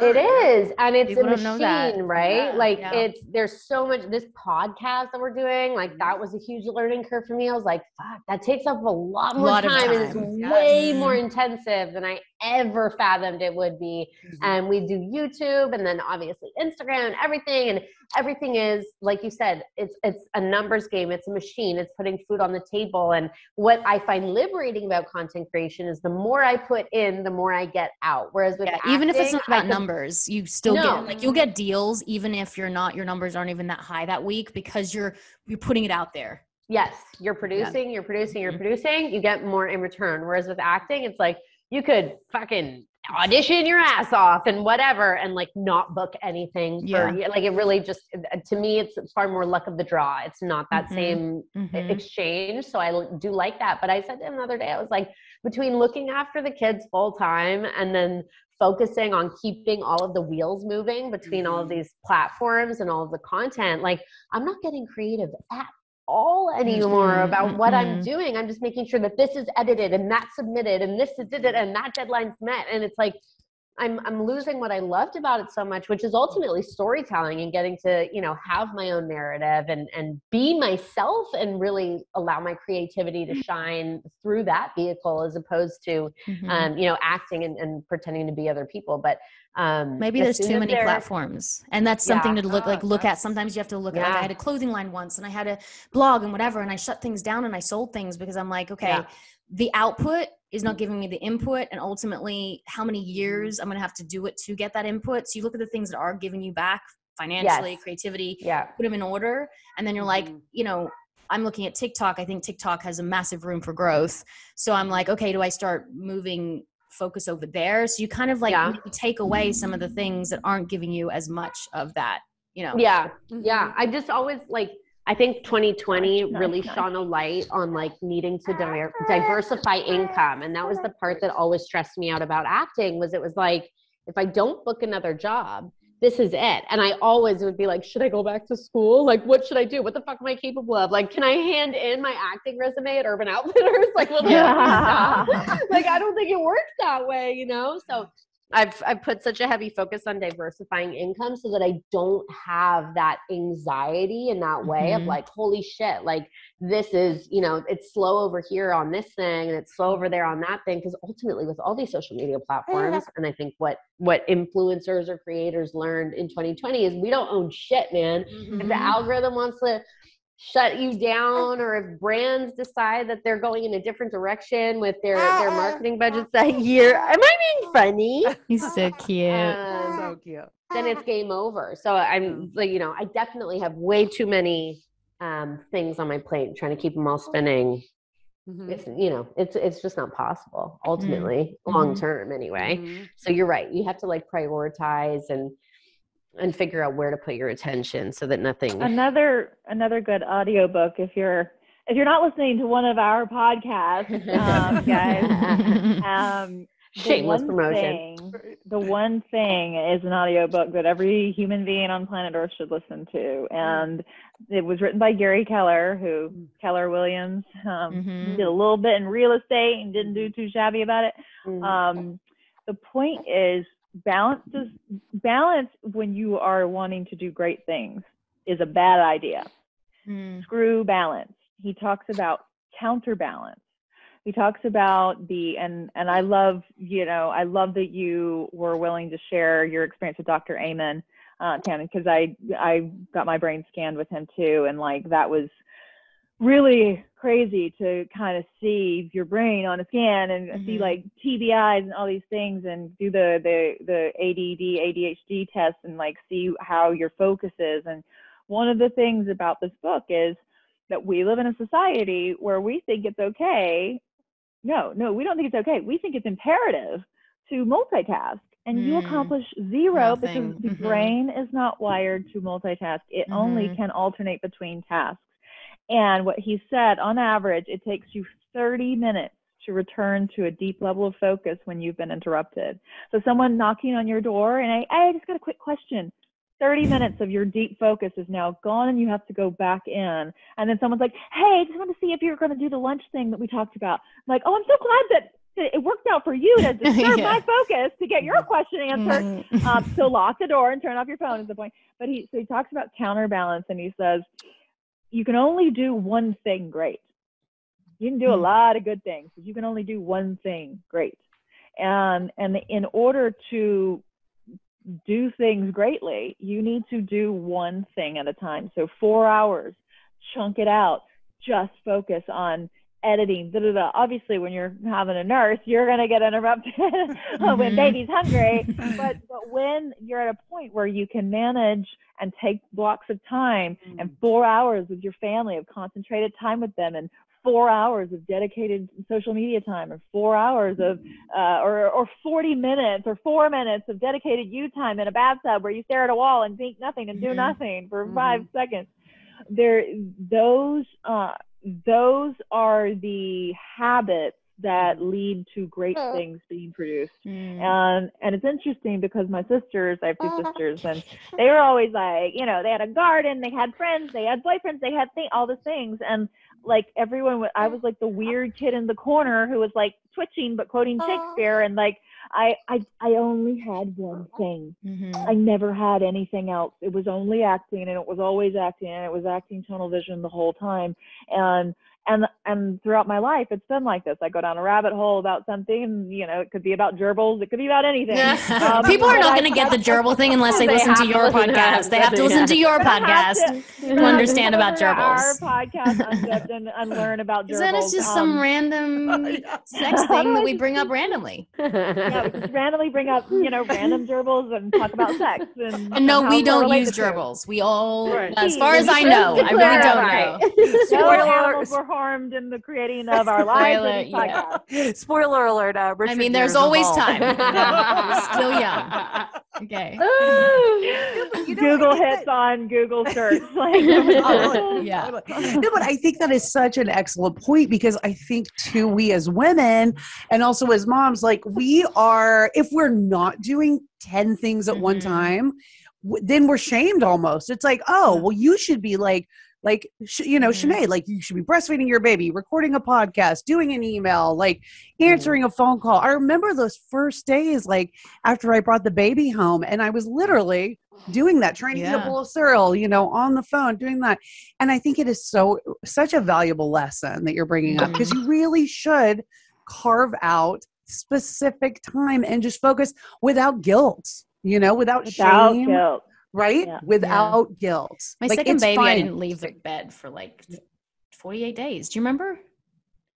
It is, and it's People a machine, right? There's so much. This podcast that we're doing, like, that was a huge learning curve for me. I was like, fuck, that takes up a lot more time, and it's way more intensive than I ever fathomed it would be. And we do YouTube, and then obviously Instagram, and everything is, like you said, it's a numbers game. It's a machine. It's putting food on the table. And what I find liberating about content creation is the more I put in, the more I get out. Whereas with acting, even if it's not about numbers, you still get, like, you'll get deals even if your numbers aren't even that high that week, because you're putting it out there. Yes, you're producing, you're producing, you get more in return. Whereas with acting, it's like, you could fucking audition your ass off and whatever, and like not book anything for like, it really just, to me, it's far more luck of the draw. It's not that same exchange. So I do like that. But I said to him the other day, I was like, between looking after the kids full time and then focusing on keeping all of the wheels moving between all of these platforms and all of the content, like I'm not getting creative at all anymore about what I'm doing. I'm just making sure that this is edited and that's submitted and this is it and that deadline's met. And it's like, I'm losing what I loved about it so much, which is ultimately storytelling and getting to, you know, have my own narrative and be myself and really allow my creativity to shine through that vehicle, as opposed to, you know, acting and pretending to be other people. But maybe there's too many platforms, and that's something to look at. Sometimes you have to look at, like, I had a clothing line once and I had a blog and whatever, and I shut things down and I sold things because I'm like, okay, the output is not giving me the input, and ultimately how many years I'm going to have to do it to get that input. So you look at the things that are giving you back financially, creativity, put them in order. And then you're like, you know, I'm looking at TikTok. I think TikTok has a massive room for growth. So I'm like, okay, do I start moving focus over there? So you kind of like maybe take away some of the things that aren't giving you as much of that, you know? I just always like, I think 2020 really shone a light on like needing to diversify income. And that was the part that always stressed me out about acting, was it was like, if I don't book another job, this is it. And I always would be like, should I go back to school? Like, what should I do? What the fuck am I capable of? Like, can I hand in my acting resume at Urban Outfitters? Like, will they have me stop? Like, I don't think it works that way, you know? So I've put such a heavy focus on diversifying income so that I don't have that anxiety in that way of like, holy shit, like this is, you know, it's slow over here on this thing and it's slow over there on that thing. Because ultimately with all these social media platforms, and I think what influencers or creators learned in 2020 is we don't own shit, man. If the algorithm wants to shut you down, or if brands decide that they're going in a different direction with their marketing budgets that year, am I being funny? He's so cute. So cute. Then it's game over. So I'm like, you know, I definitely have way too many things on my plate, trying to keep them all spinning. It's, you know, it's just not possible ultimately, long term anyway. So you're right. You have to like prioritize and figure out where to put your attention so that nothing. Another good audiobook, if you're not listening to one of our podcasts, guys, shameless promotion. The one thing is an audiobook that every human being on planet Earth should listen to. And it was written by Gary Keller, Keller Williams, did a little bit in real estate and didn't do too shabby about it. The point is, balance when you are wanting to do great things is a bad idea. Screw balance. He talks about counterbalance. He talks about and I love, you know, I love that you were willing to share your experience with Dr. Amen, Tammy, because I got my brain scanned with him too, and like that was really crazy to kind of see your brain on a scan and see like TBIs and all these things, and do the ADD, ADHD test and like see how your focus is. And one of the things about this book is that we live in a society where we think it's okay. No, we don't think it's okay. We think it's imperative to multitask, and you accomplish zero because the brain is not wired to multitask. It only can alternate between tasks. And what he said, on average, it takes you 30 minutes to return to a deep level of focus when you've been interrupted. So someone knocking on your door and I just got a quick question. 30 minutes of your deep focus is now gone, and you have to go back in. And then someone's like, hey, I just want to see if you're going to do the lunch thing that we talked about. I'm like, oh, I'm so glad that it worked out for you to disturb my focus to get your question answered. So lock the door and turn off your phone is the point. But he talks about counterbalance, and he says, you can only do one thing great. You can do a lot of good things, but you can only do one thing great. And in order to do things greatly, you need to do one thing at a time. So 4 hours, chunk it out, just focus on editing, Obviously, when you're having a nurse, you're going to get interrupted when baby's hungry. But when you're at a point where you can manage and take blocks of time and 4 hours with your family of concentrated time with them, and 4 hours of dedicated social media time, or 4 hours of or 40 minutes or 4 minutes of dedicated you time in a bathtub where you stare at a wall and think nothing and do nothing for 5 seconds. Those are the habits that lead to great things being produced. And it's interesting because my sisters, I have 2 sisters, and they were always like, you know, they had a garden, they had friends, they had boyfriends, they had all the things. And like everyone, I was like the weird kid in the corner who was like twitching but quoting Shakespeare, and like I only had one thing. I never had anything else. It was only acting, and it was always acting, and it was acting tunnel vision the whole time. And throughout my life, it's been like this. I go down a rabbit hole about something, you know, it could be about gerbils, it could be about anything. People are not going to get the gerbil thing unless they listen to your podcast. They have to listen to your podcast to understand about gerbils. Our podcast and learn about gerbils. Then it's just some random sex thing that we bring up randomly. Yeah, we just randomly bring up, you know, random gerbils and talk about sex. And no, we don't use gerbils. We all, as far as I know, I really don't know. No animals were harmed in the creating of our lives. Spoiler alert. I mean, there's always time. We're still young. Okay. Google hits on Google search. Yeah. No, but I think that is such an excellent point, because I think too, we as women and also as moms, like we are, if we're not doing 10 things at one time, then we're shamed almost. It's like, oh, well, you should be you know, Shenae, like you should be breastfeeding your baby, recording a podcast, doing an email, like answering a phone call. I remember those first days, like after I brought the baby home, and I was literally doing that, trying to eat a bowl of cereal, you know, on the phone, doing that. And I think it is such a valuable lesson that you're bringing up, because you really should carve out specific time and just focus without guilt, you know, without shame. Guilt. Right? Yeah. Without guilt. My second baby, I didn't leave the bed for like 48 days. Do you remember?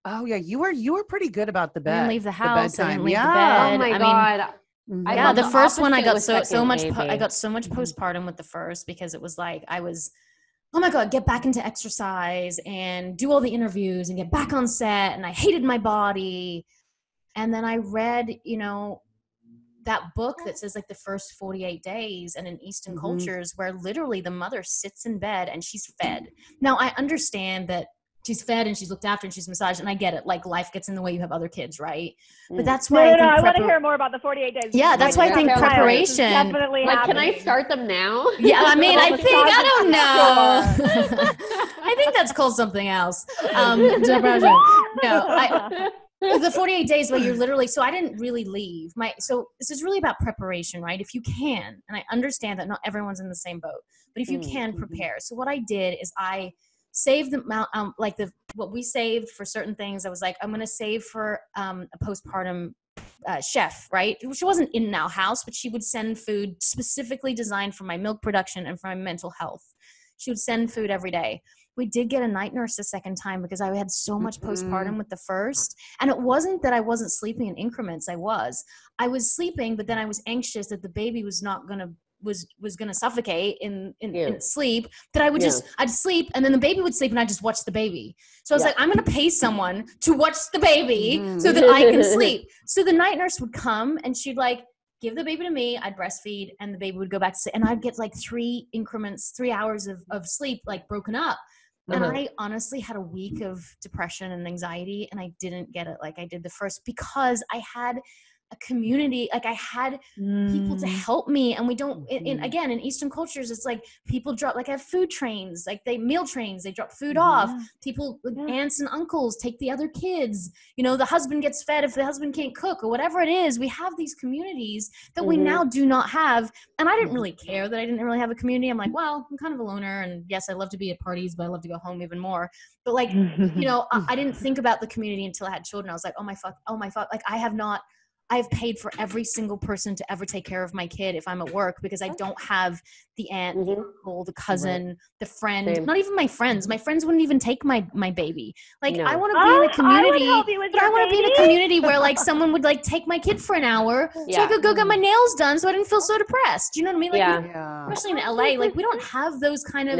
Oh yeah. You were pretty good about the bed. I didn't leave the house. I didn't leave the Oh bed. my God. Yeah, the first one I got so much postpartum with the first, because it was like I was, oh my God, get back into exercise and do all the interviews and get back on set, and I hated my body. And then I read, you know, that book that says like the first 48 days, and in Eastern cultures where literally the mother sits in bed and she's fed. Now I understand that she's fed and she's looked after and she's massaged, and I get it. Like life gets in the way, you have other kids, right? But that's why I want to hear more about the 48 days. Yeah, that's why I think preparation. Definitely like, can I start them now? Yeah, I mean, I don't know. I think that's called something else. The 48 days where you're literally, so I didn't really leave. So this is really about preparation, right? If you can, and I understand that not everyone's in the same boat, but if you can prepare. So what I did is I saved the amount, what we saved for certain things. I was like, I'm going to save for a postpartum chef, right? She wasn't in our house, but she would send food specifically designed for my milk production and for my mental health. She would send food every day. We did get a night nurse the second time because I had so much postpartum with the first. And it wasn't that I wasn't sleeping in increments. I was sleeping, but then I was anxious that the baby was going to suffocate in sleep, that I would I'd sleep, and then the baby would sleep and I'd just watch the baby. So I was like, I'm going to pay someone to watch the baby so that I can sleep. So the night nurse would come and she'd like, give the baby to me, I'd breastfeed, and the baby would go back to sleep. And I'd get like 3 hours of sleep, like broken up. And I honestly had a week of depression and anxiety, and I didn't get it like I did the first, because I had a community, like I had people to help me. And we don't, again, in Eastern cultures, it's like people drop, like I have food trains, like meal trains, they drop food off. People, aunts and uncles take the other kids, you know, the husband gets fed if the husband can't cook or whatever it is. We have these communities that we now do not have. And I didn't really care that I didn't really have a community. I'm like, well, I'm kind of a loner, and yes, I love to be at parties, but I love to go home even more. But like, you know, I didn't think about the community until I had children. I was like, oh my fuck, like I've paid for every single person to ever take care of my kid if I'm at work because I don't have the aunt, the uncle, the cousin, the friend, not even my friends. My friends wouldn't even take my baby. Like I want to be in a community, but I want to be in a community where like someone would like take my kid for an hour so I could go get my nails done so I didn't feel so depressed. Do you know what I mean? Like especially in LA, like we don't have those kind of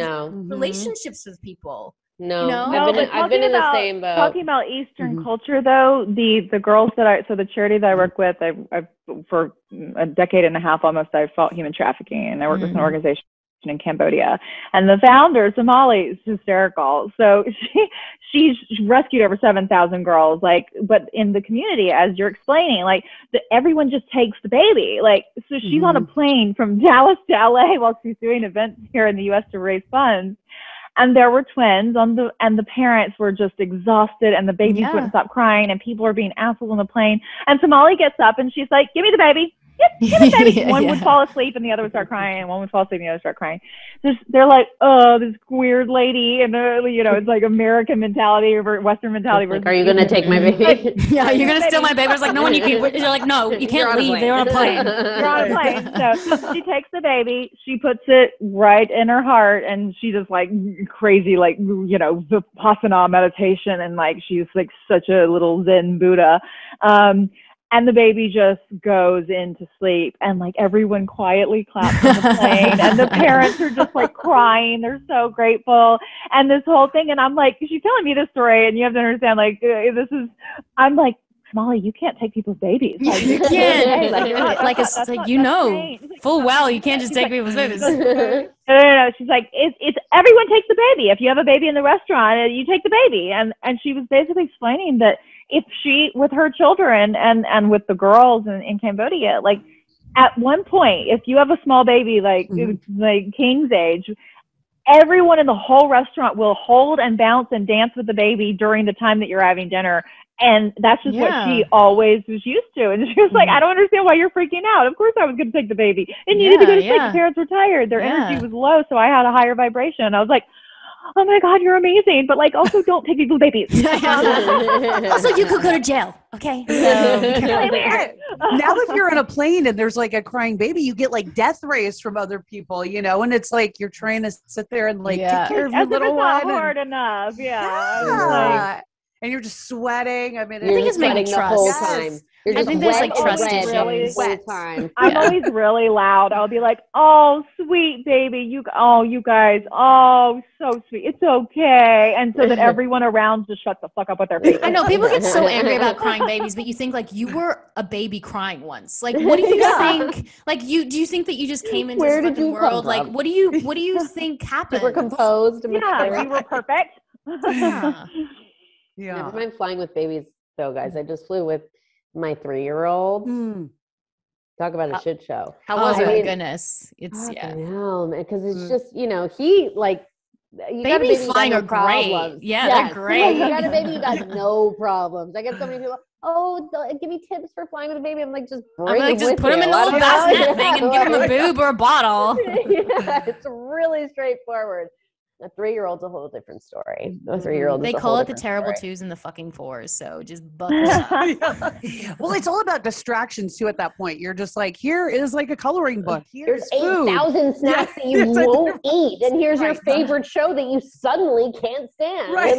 relationships with people. No, you know? I've been in the same boat. Talking about Eastern culture, though, the girls so the charity that I work with, I've for a decade and a half almost, I've fought human trafficking, and I work with an organization in Cambodia, and the founder, Somali, is hysterical. So she's rescued over 7,000 girls, like, but in the community, as you're explaining, like everyone just takes the baby, like, so she's on a plane from Dallas to LA while she's doing events here in the US to raise funds. And there were twins and the parents were just exhausted, and the babies wouldn't stop crying, and people are being assholes on the plane. And Somali gets up and she's like, "Give me the baby. Give me the baby." One would fall asleep and the other would start crying, and one would fall asleep and the other would start crying. They're like, "Oh, this weird lady," and you know, it's like American mentality or Western mentality. Like, are you gonna take my baby? Yeah, you're gonna steal my baby. It's like, no one, you can. You're like, no, you can't leave. They're on a plane. You're on a plane. So she takes the baby, she puts it right in her heart, and she just like crazy, like, you know, Vipassana meditation, and like she's like such a little Zen Buddha. And the baby just goes into sleep, and like everyone quietly claps on the plane, and the parents are just like crying. They're so grateful, and this whole thing. And I'm like, she's telling me this story, and you have to understand, like, I'm like, Molly, you can't take people's babies. Like, you can't. Like it's like, you know, full well, you can't just take people's babies. No. She's like, it's everyone takes the baby. If you have a baby in the restaurant, you take the baby. And she was basically explaining that if she, with her children and with the girls in Cambodia, like at one point, if you have a small baby, like King's age, everyone in the whole restaurant will hold and bounce and dance with the baby during the time that you're having dinner. And that's just what she always was used to. And she was like, I don't understand why you're freaking out. Of course I was going to take the baby. It needed to go to sleep. The parents were tired. Their energy was low, so I had a higher vibration. I was like, oh my God, you're amazing. But like, also don't take people's babies. Also, you could go to jail. Okay. So, now if you're on a plane and there's like a crying baby, you get like death rays from other people, you know, and it's like you're trying to sit there and like take care of your little one. It's not hard enough. Yeah. And you're just sweating. I mean, I think it's maybe trust. The whole time. You're just I think there's like trust issues. The whole time. I'm always really loud. I'll be like, "Oh, sweet baby, you guys, oh, so sweet. It's okay." And so that everyone around just shuts the fuck up with their faces. I know people get so angry about crying babies, but you think like you were a baby crying once. Like, what do you think? Like, do you think that you just came into this fucking world? Like, what do you think happened? You were composed. Yeah, we were perfect. Yeah. Never mind flying with babies, though, guys. I just flew with my 3-year-old. Talk about a shit show. How was it? My goodness. It's because it's just, you know, he like babies flying are great. Yeah, they're great. You got a baby, you got no problems. I get so many people, oh, give me tips for flying with a baby. I'm like, just put him in the little bassinet thing and give him a boob or a bottle. Yeah, it's really straightforward. A 3-year-old's a whole different story. A 3-year-old. They call it the terrible twos and the fucking fours. So just buckle up. Well, it's all about distractions too. At that point, you're just like, here is like a coloring book. There's 8,000 snacks that you won't eat, and here's your favorite show that you suddenly can't stand. Right.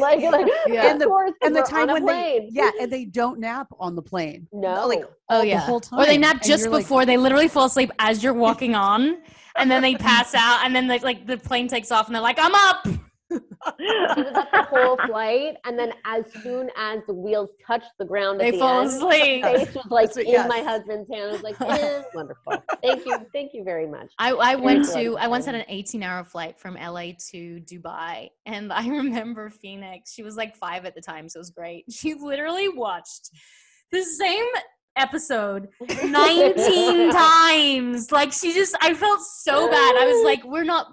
And the time when they don't nap on the plane. No, like the whole time. Or they nap just before. They literally fall asleep as you're walking on. And then they pass out, and then the plane takes off, and they're like, "I'm up." He was up the whole flight, and then as soon as the wheels touched the ground, they fall asleep. His face was like in my husband's hand. I was like, wonderful. Thank you very much. I once had an 18-hour flight from LA to Dubai, and I remember Phoenix. She was like 5 at the time, so it was great. She literally watched the same episode 19 times. Like I felt so bad. I was like,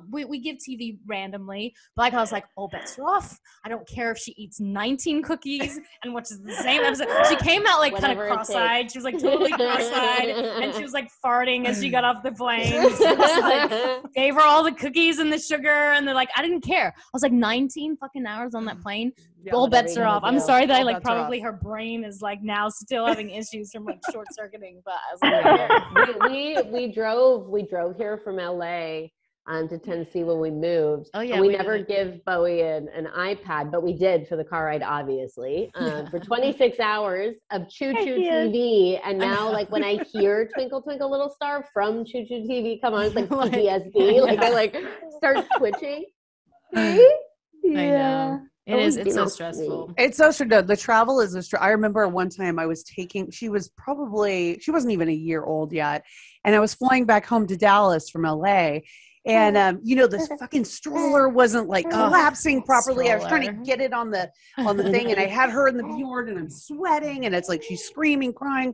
we give TV randomly, but like I was like, all bets are off. I don't care if she eats 19 cookies and watches the same episode. She came out like kind of cross-eyed. She was like totally cross-eyed, and she was like farting as she got off the plane. So like, gave her all the cookies and the sugar, and they're like, I didn't care. I was like 19 fucking hours on that plane. all bets are off. I'm sorry that I probably her brain is now still having issues from short circuiting, but I was we drove here from LA to Tennessee when we moved. Oh yeah. And we never give Bowie an iPad, but we did for the car ride, obviously, for 26 hours of Choo Choo TV. And now when I hear Twinkle Twinkle Little Star from Choo Choo TV come on, it's like PTSD. I start twitching. I know. It's so stressful. It's so stressful. The travel is I remember one time I was she wasn't even a year old yet. And I was flying back home to Dallas from LA. And, this fucking stroller wasn't collapsing properly. Stroller. I was trying to get it on the thing, and I had her in the fjord, and I'm sweating, and it's she's screaming, crying.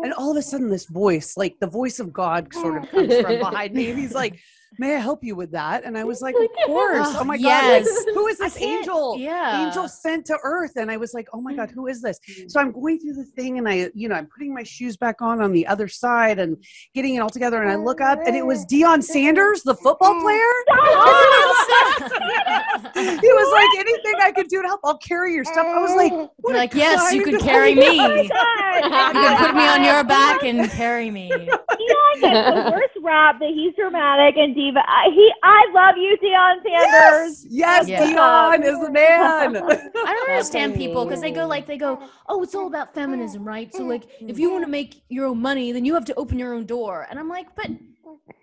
And all of a sudden this voice, the voice of God sort of comes from behind me. And he's like, may I help you with that? And I was like, of course. Oh my God. Who is this angel? Yeah. Angel sent to earth. And I was like, oh my God, who is this? So I'm going through the thing and I'm putting my shoes back on the other side and getting it all together. And I look up and it was Deion Sanders, the football player. He was like, anything I could do to help, I'll carry your stuff. I was like, yes, you could carry me. You can put me on your back and carry me. Deion gets the worst rap that he's dramatic and diva. I love you, Deion Sanders. Yes, Deion is the man. I don't understand people because they go, oh, it's all about feminism, right? So if you want to make your own money, then you have to open your own door. And I'm like, but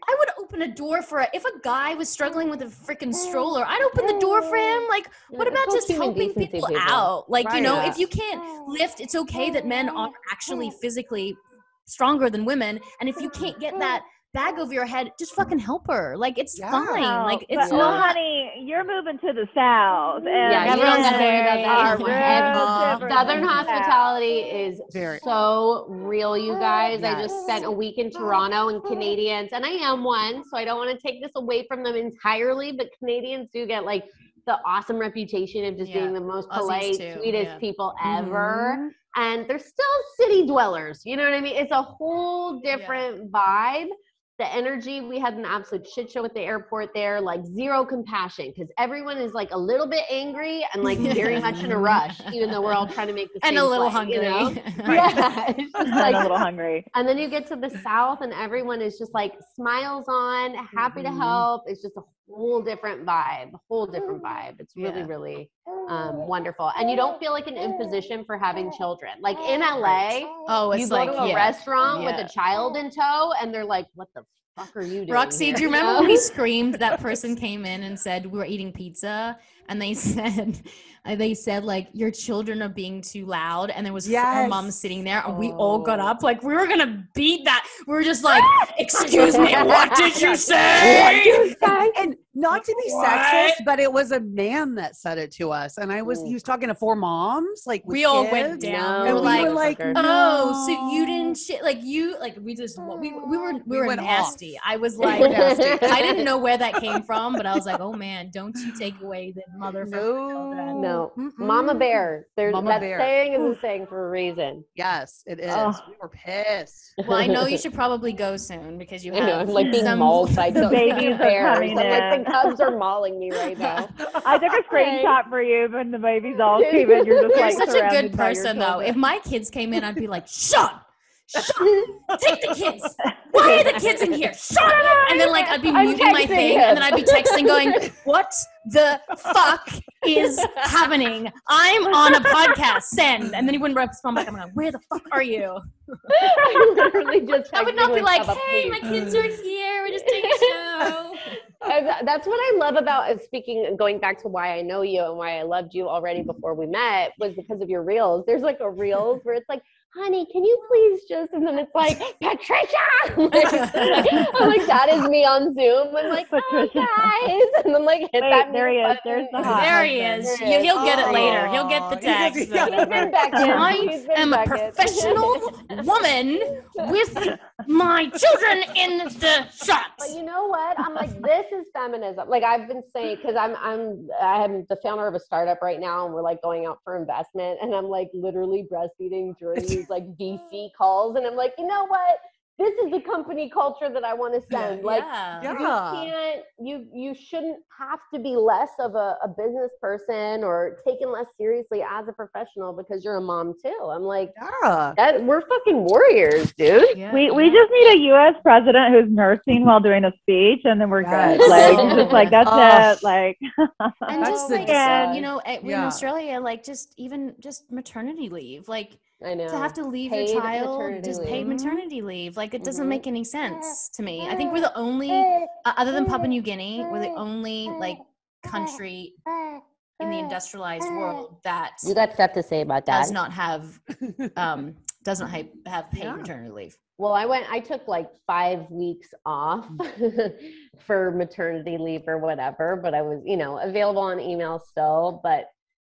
I would open a door if a guy was struggling with a freaking stroller, I'd open the door for him. What about just helping people out? If you can't lift, it's okay that men are actually physically stronger than women. And if you can't get that bag over your head, just fucking help her. It's fine. It's not. Honey, you're moving to the South. And everyone's very Southern hospitality is so real, you guys. I just spent a week in Toronto, and Canadians, and I am one, so I don't want to take this away from them entirely, but Canadians do get the awesome reputation of just being the most polite, sweetest people ever. And they're still city dwellers. You know what I mean? It's a whole different vibe. The energy, we had an absolute shit show at the airport there, zero compassion, because everyone is a little bit angry and very much in a rush, even though we're all trying to make the same and a little flight, hungry. Yeah, it's just a little hungry. And then you get to the South and everyone is just smiles on, happy to help. It's just a whole different vibe, It's really, really wonderful. And you don't feel like an imposition for having children. In LA, you go to a restaurant with a child in tow and they're like, what the fuck are you doing Roxy, here? do you remember when we screamed? That person came in and said we were eating pizza, and they said your children are being too loud, and there was her mom sitting there, and we all got up we were gonna beat that. We were just excuse me, what did you say? And not to be sexist, but it was a man that said it to us, and he was talking to four moms, with we kids. all went down. And we were like, oh, so you didn't shit we were nasty. I was like, I didn't know where that came from, but I was like, oh man, don't you take away the mother from children. No, Mama Bear. Saying is a saying for a reason. Yes, it is. We were pissed. Well, I know you should probably go soon because you have. I'm being mauled by the babies bears. Coming the cubs are mauling me right now. I took a screenshot for you when the babies all came in. You're just such a good person, though. If my kids came in, I'd be like, shut. Take the kids. Why are the kids in here? Shut up. And then I'd be muting my thing, and then I'd be texting going, what the fuck is happening? I'm on a podcast. Send. And then he wouldn't respond back. I'm like, where the fuck are you? I would not be like, hey, my kids are here. We're just taking a show. That's what I love about going back to why I know you and why I loved you already before we met, was because of your reels. There's a reels where it's honey, can you please just, and then it's Patricia! I'm like, that is me on Zoom. I'm like, hi guys. And then hit that. There he is. There's the hot. There he is. He'll get it later. He'll get the text. He's been back in. I am a professional woman with my children in the shots. But you know what? I'm like, this is feminism. I've been saying, because I am the founder of a startup right now, and we're going out for investment, and I'm literally breastfeeding during these VC calls, and I'm like, you know what? this is the company culture that I want to send. You shouldn't have to be less of a business person or taken less seriously as a professional because you're a mom too. I'm like, we're fucking warriors, dude. We just need a U.S. president who's nursing while doing a speech, and then we're good. Like, just like that's it. Like, and just like you know, in Australia, like just maternity leave, like. I know. To have to leave your child, just paid maternity leave. Like, it doesn't make any sense to me. I think we're the only, other than Papua New Guinea, we're the only, like, country in the industrialized world that... You got stuff to say about that. Does not have paid maternity leave. Well, I took, like, 5 weeks off for maternity leave or whatever, but I was, you know, available on email still, but...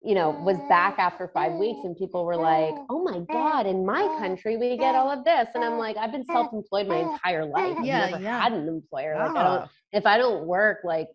you know, was back after 5 weeks and people were like, oh my God, in my country, we get all of this. And I'm like, I've been self-employed my entire life. I've never had an employer. Like, if I don't work, like,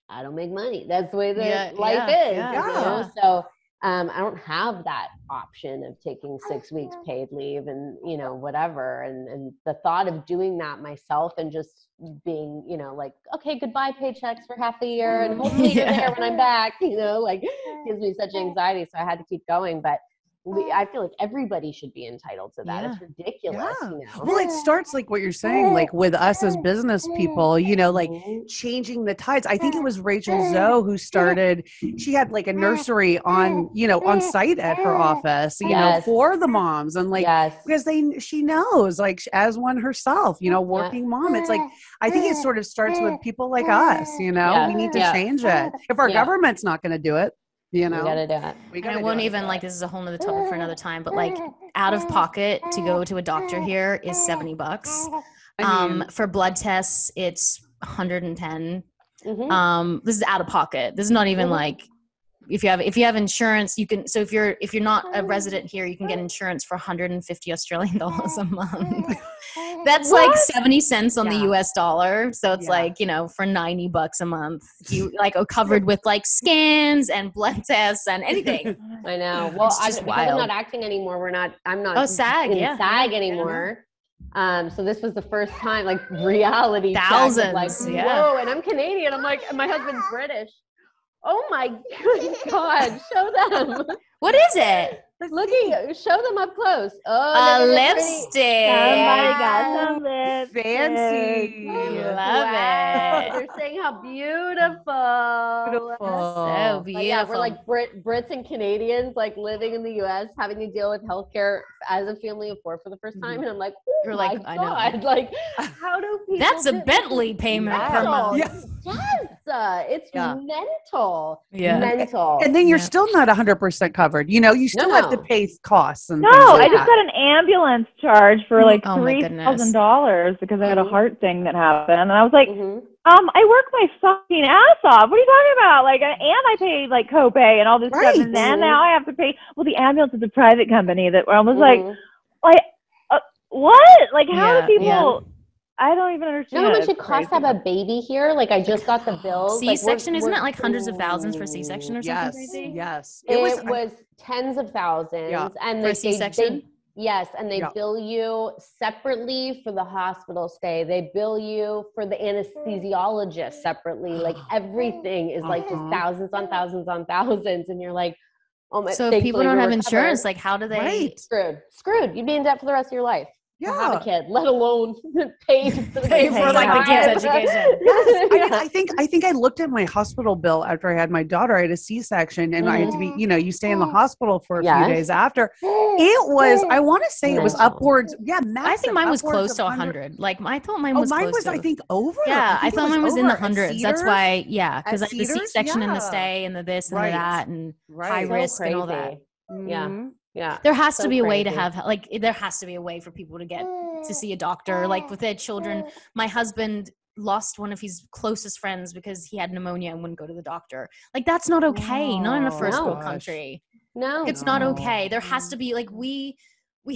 I don't make money. That's the way that life is. You know? So I don't have that option of taking 6 weeks paid leave and, you know, whatever. And the thought of doing that myself and just being, you know, like, okay, goodbye paychecks for half the year and hopefully you're there when I'm back, you know, like gives me such anxiety. So I had to keep going. But I feel like everybody should be entitled to that. It's ridiculous. You know? Well, it starts like what you're saying, like with us as business people, you know, like changing the tides. I think it was Rachel Zoe who started, she had like a nursery on, you know, on site at her office, you know, for the moms and like, because she knows like as one herself, you know, working mom, it's like, I think it sort of starts with people like us, you know, we need to change it. If our government's not going to do it, you know, we gotta do it. And I won't even like, this is a whole nother topic for another time, but like out of pocket to go to a doctor here is $70. For blood tests, it's 110. This is out of pocket. This is not even like, if you have insurance, you can, so if you're not a resident here, you can get insurance for 150 Australian dollars a month. That's like 70 cents on the US dollar. So it's like, you know, for $90 a month, you like are covered with like scans and blood tests and anything. I know. Well, because I'm not acting anymore. I'm not in SAG anymore. So this was the first time, like reality thousands, like, whoa, and I'm Canadian. I'm like, and my husband's British. Oh my God, show them. What is it? Show them up close. Oh, lipstick. Somebody got some lipstick. Fancy. Love it. They're saying how beautiful. So beautiful. Yeah, we're like Brits and Canadians, like living in the U.S., having to deal with healthcare as a family of 4 for the first time. And I'm like, oh my God. I know. Like, how do people That's a Bentley payment per month. Yes, it's mental. Mental. And then you're still not 100% covered. You know, you still have to pay costs. And I just got an ambulance charge for like $3,000 because I had a heart thing that happened. And I was like, I work my fucking ass off. What are you talking about? Like, and I paid like copay and all this stuff. And then now I have to pay. Well, the ambulance is a private company that I was like, what? Like, how do people... I don't even understand. You know how much it costs to have a baby here? Like, I just got the bill. C-section, like, isn't it like hundreds of thousands for C-section or something crazy? Yes. It was tens of thousands. Yeah. And for C-section? And they bill you separately for the hospital stay. They bill you for the anesthesiologist separately. Like, everything is like just thousands on thousands on thousands. And you're like, oh my. So if people don't have insurance, like, how do they? Screwed. You'd be in debt for the rest of your life. Have a kid, let alone pay for like the kid's education. I think I looked at my hospital bill after I had my daughter. I had a C-section, and I had to be, you know, you stay in the hospital for a few days after. It was, I want to say it was upwards. Yeah, massive, I think mine was close to 100. Like, I thought mine was. Mine was, I think, over. Yeah, I thought mine was in the hundreds. That's why, because I had the C-section and the stay and the this and the that and high risk and all that. Yeah. There has to be a way to have, like, there has to be a way for people to get to see a doctor, like with their children. My husband lost one of his closest friends because he had pneumonia and wouldn't go to the doctor. Like, that's not okay. Not in a first world country. No, it's not okay. There has to be, like, we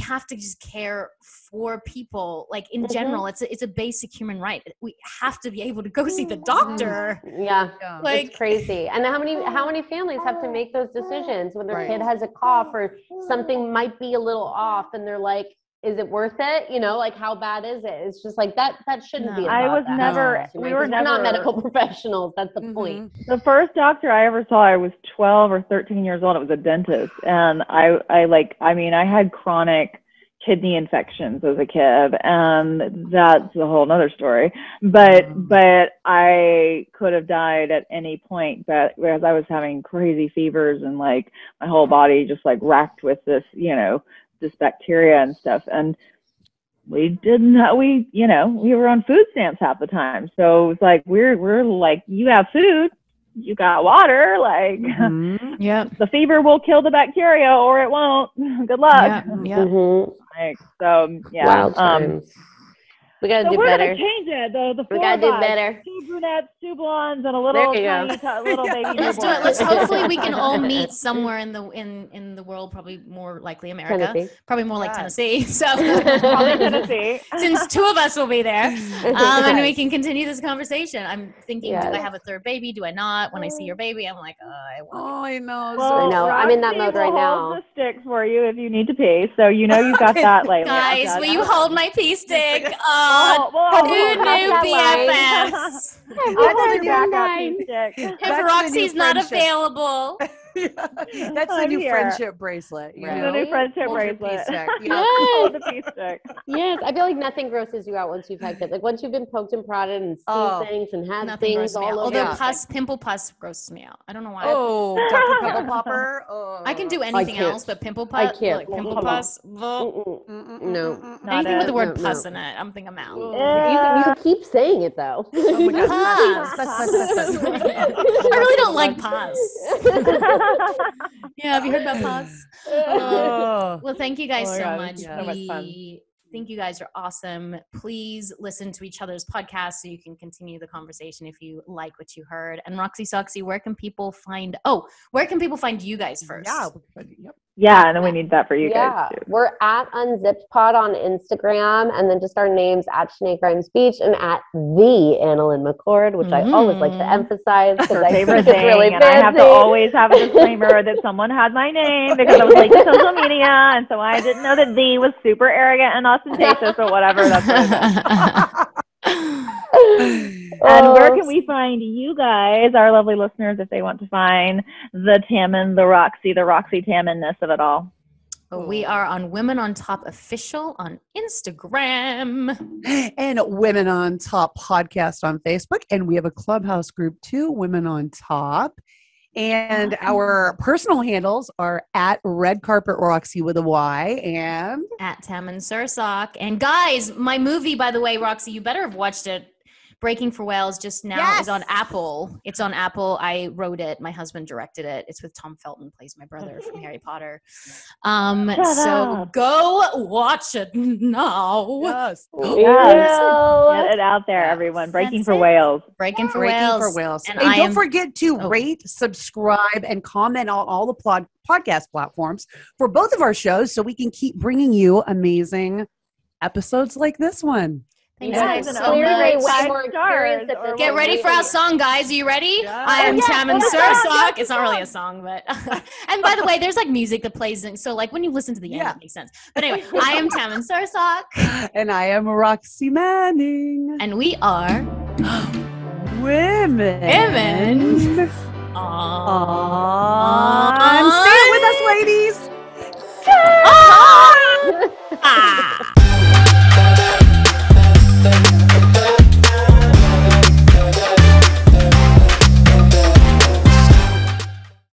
have to just care for people, like, in general. It's a basic human right. We have to be able to go see the doctor. Like, it's crazy. And how many families have to make those decisions when their kid has a cough or something might be a little off, and they're like, is it worth it? You know, like how bad is it? It's just like that shouldn't be. I was never, we were never. We're not medical professionals. That's the point. The first doctor I ever saw, I was 12 or 13 years old. It was a dentist. And I had chronic kidney infections as a kid, and that's a whole nother story. But I could have died at any point, but whereas I was having crazy fevers and like my whole body just like racked with this, you know, this bacteria and stuff. And we were on food stamps half the time. So it was like, we're like, you have food, you got water, like, the fever will kill the bacteria or it won't. Good luck. Like, so yeah. Wild times. We gotta do we're better. Gonna change it. The we gotta do better. 2 brunettes, 2 blondes, and a little tiny little baby. Let's hopefully we can all meet somewhere in the world. Probably more likely America. Tennessee. Probably more like Tennessee. So probably Tennessee. Since 2 of us will be there, and we can continue this conversation. I'm thinking, do I have a 3rd baby? Do I not? When I see your baby, I'm like, I want. I know. Well, I know. I'm in that mode right now. Hold the stick for you if you need to pee. So you know you got that later. Guys, will you hold my pee stick? Two new BFFs. If Roxy's not available. That's the new friendship bracelet. You know? The new friendship bracelet. The pee stick. Yes, I feel like nothing grosses you out once you've had kids. Like once you've been poked and prodded and seen things and had things all over. Although pimple pus grosses me out. I don't know why. Oh, Dr. Pimple Popper. I can do anything else, but pimple pus. I can't. Like pimple pus. No. Anything with the word pus in it, I'm thinking I'm out. You keep saying it though. Oh my God. I really don't like pus. Yeah, have you heard about pus? Well, thank you guys so much. So much fun. Think you guys are awesome. Please listen to each other's podcasts so you can continue the conversation if you like what you heard. And Roxy Soxy, where can people find you guys first? Yeah, and then we need that for you guys too. We're at Unzipped Pod on Instagram, and then just our names at Shenae Grimes Beech and at the AnnaLynne McCord, which I always like to emphasize because I think it's really and I have to always have a disclaimer that someone had my name because I was late to social media, and so I didn't know that the was super arrogant and ostentatious or whatever. That's what it is. And where can we find you guys, our lovely listeners, if they want to find the Tammin, the Roxy Tammin-ness of it all? We are on Women on Top Official on Instagram. And Women on Top Podcast on Facebook. And we have a Clubhouse group too, Women on Top. And our personal handles are at Red Carpet Roxy with a Y and at Tammin Sursock. And guys, my movie, by the way, Roxy, you better have watched it. Breaking for Whales just now is on Apple. It's on Apple. I wrote it. My husband directed it. It's with Tom Felton, plays my brother from Harry Potter. So go watch it now. Yes. Get it out there, everyone. Breaking for Whales. Breaking for Whales. And don't forget to rate, subscribe, and comment on all the podcast platforms for both of our shows so we can keep bringing you amazing episodes like this one. Thanks guys so much. Get ready for our song, guys. Are you ready? Yeah. I am Tammin Sursock. It's not really a song, but and by the way, there's like music that plays in, so like when you listen to the end, it makes sense. But anyway, I am Tammin Sursock. And I am Roxy Manning. And we are Women on. Say it with us, ladies.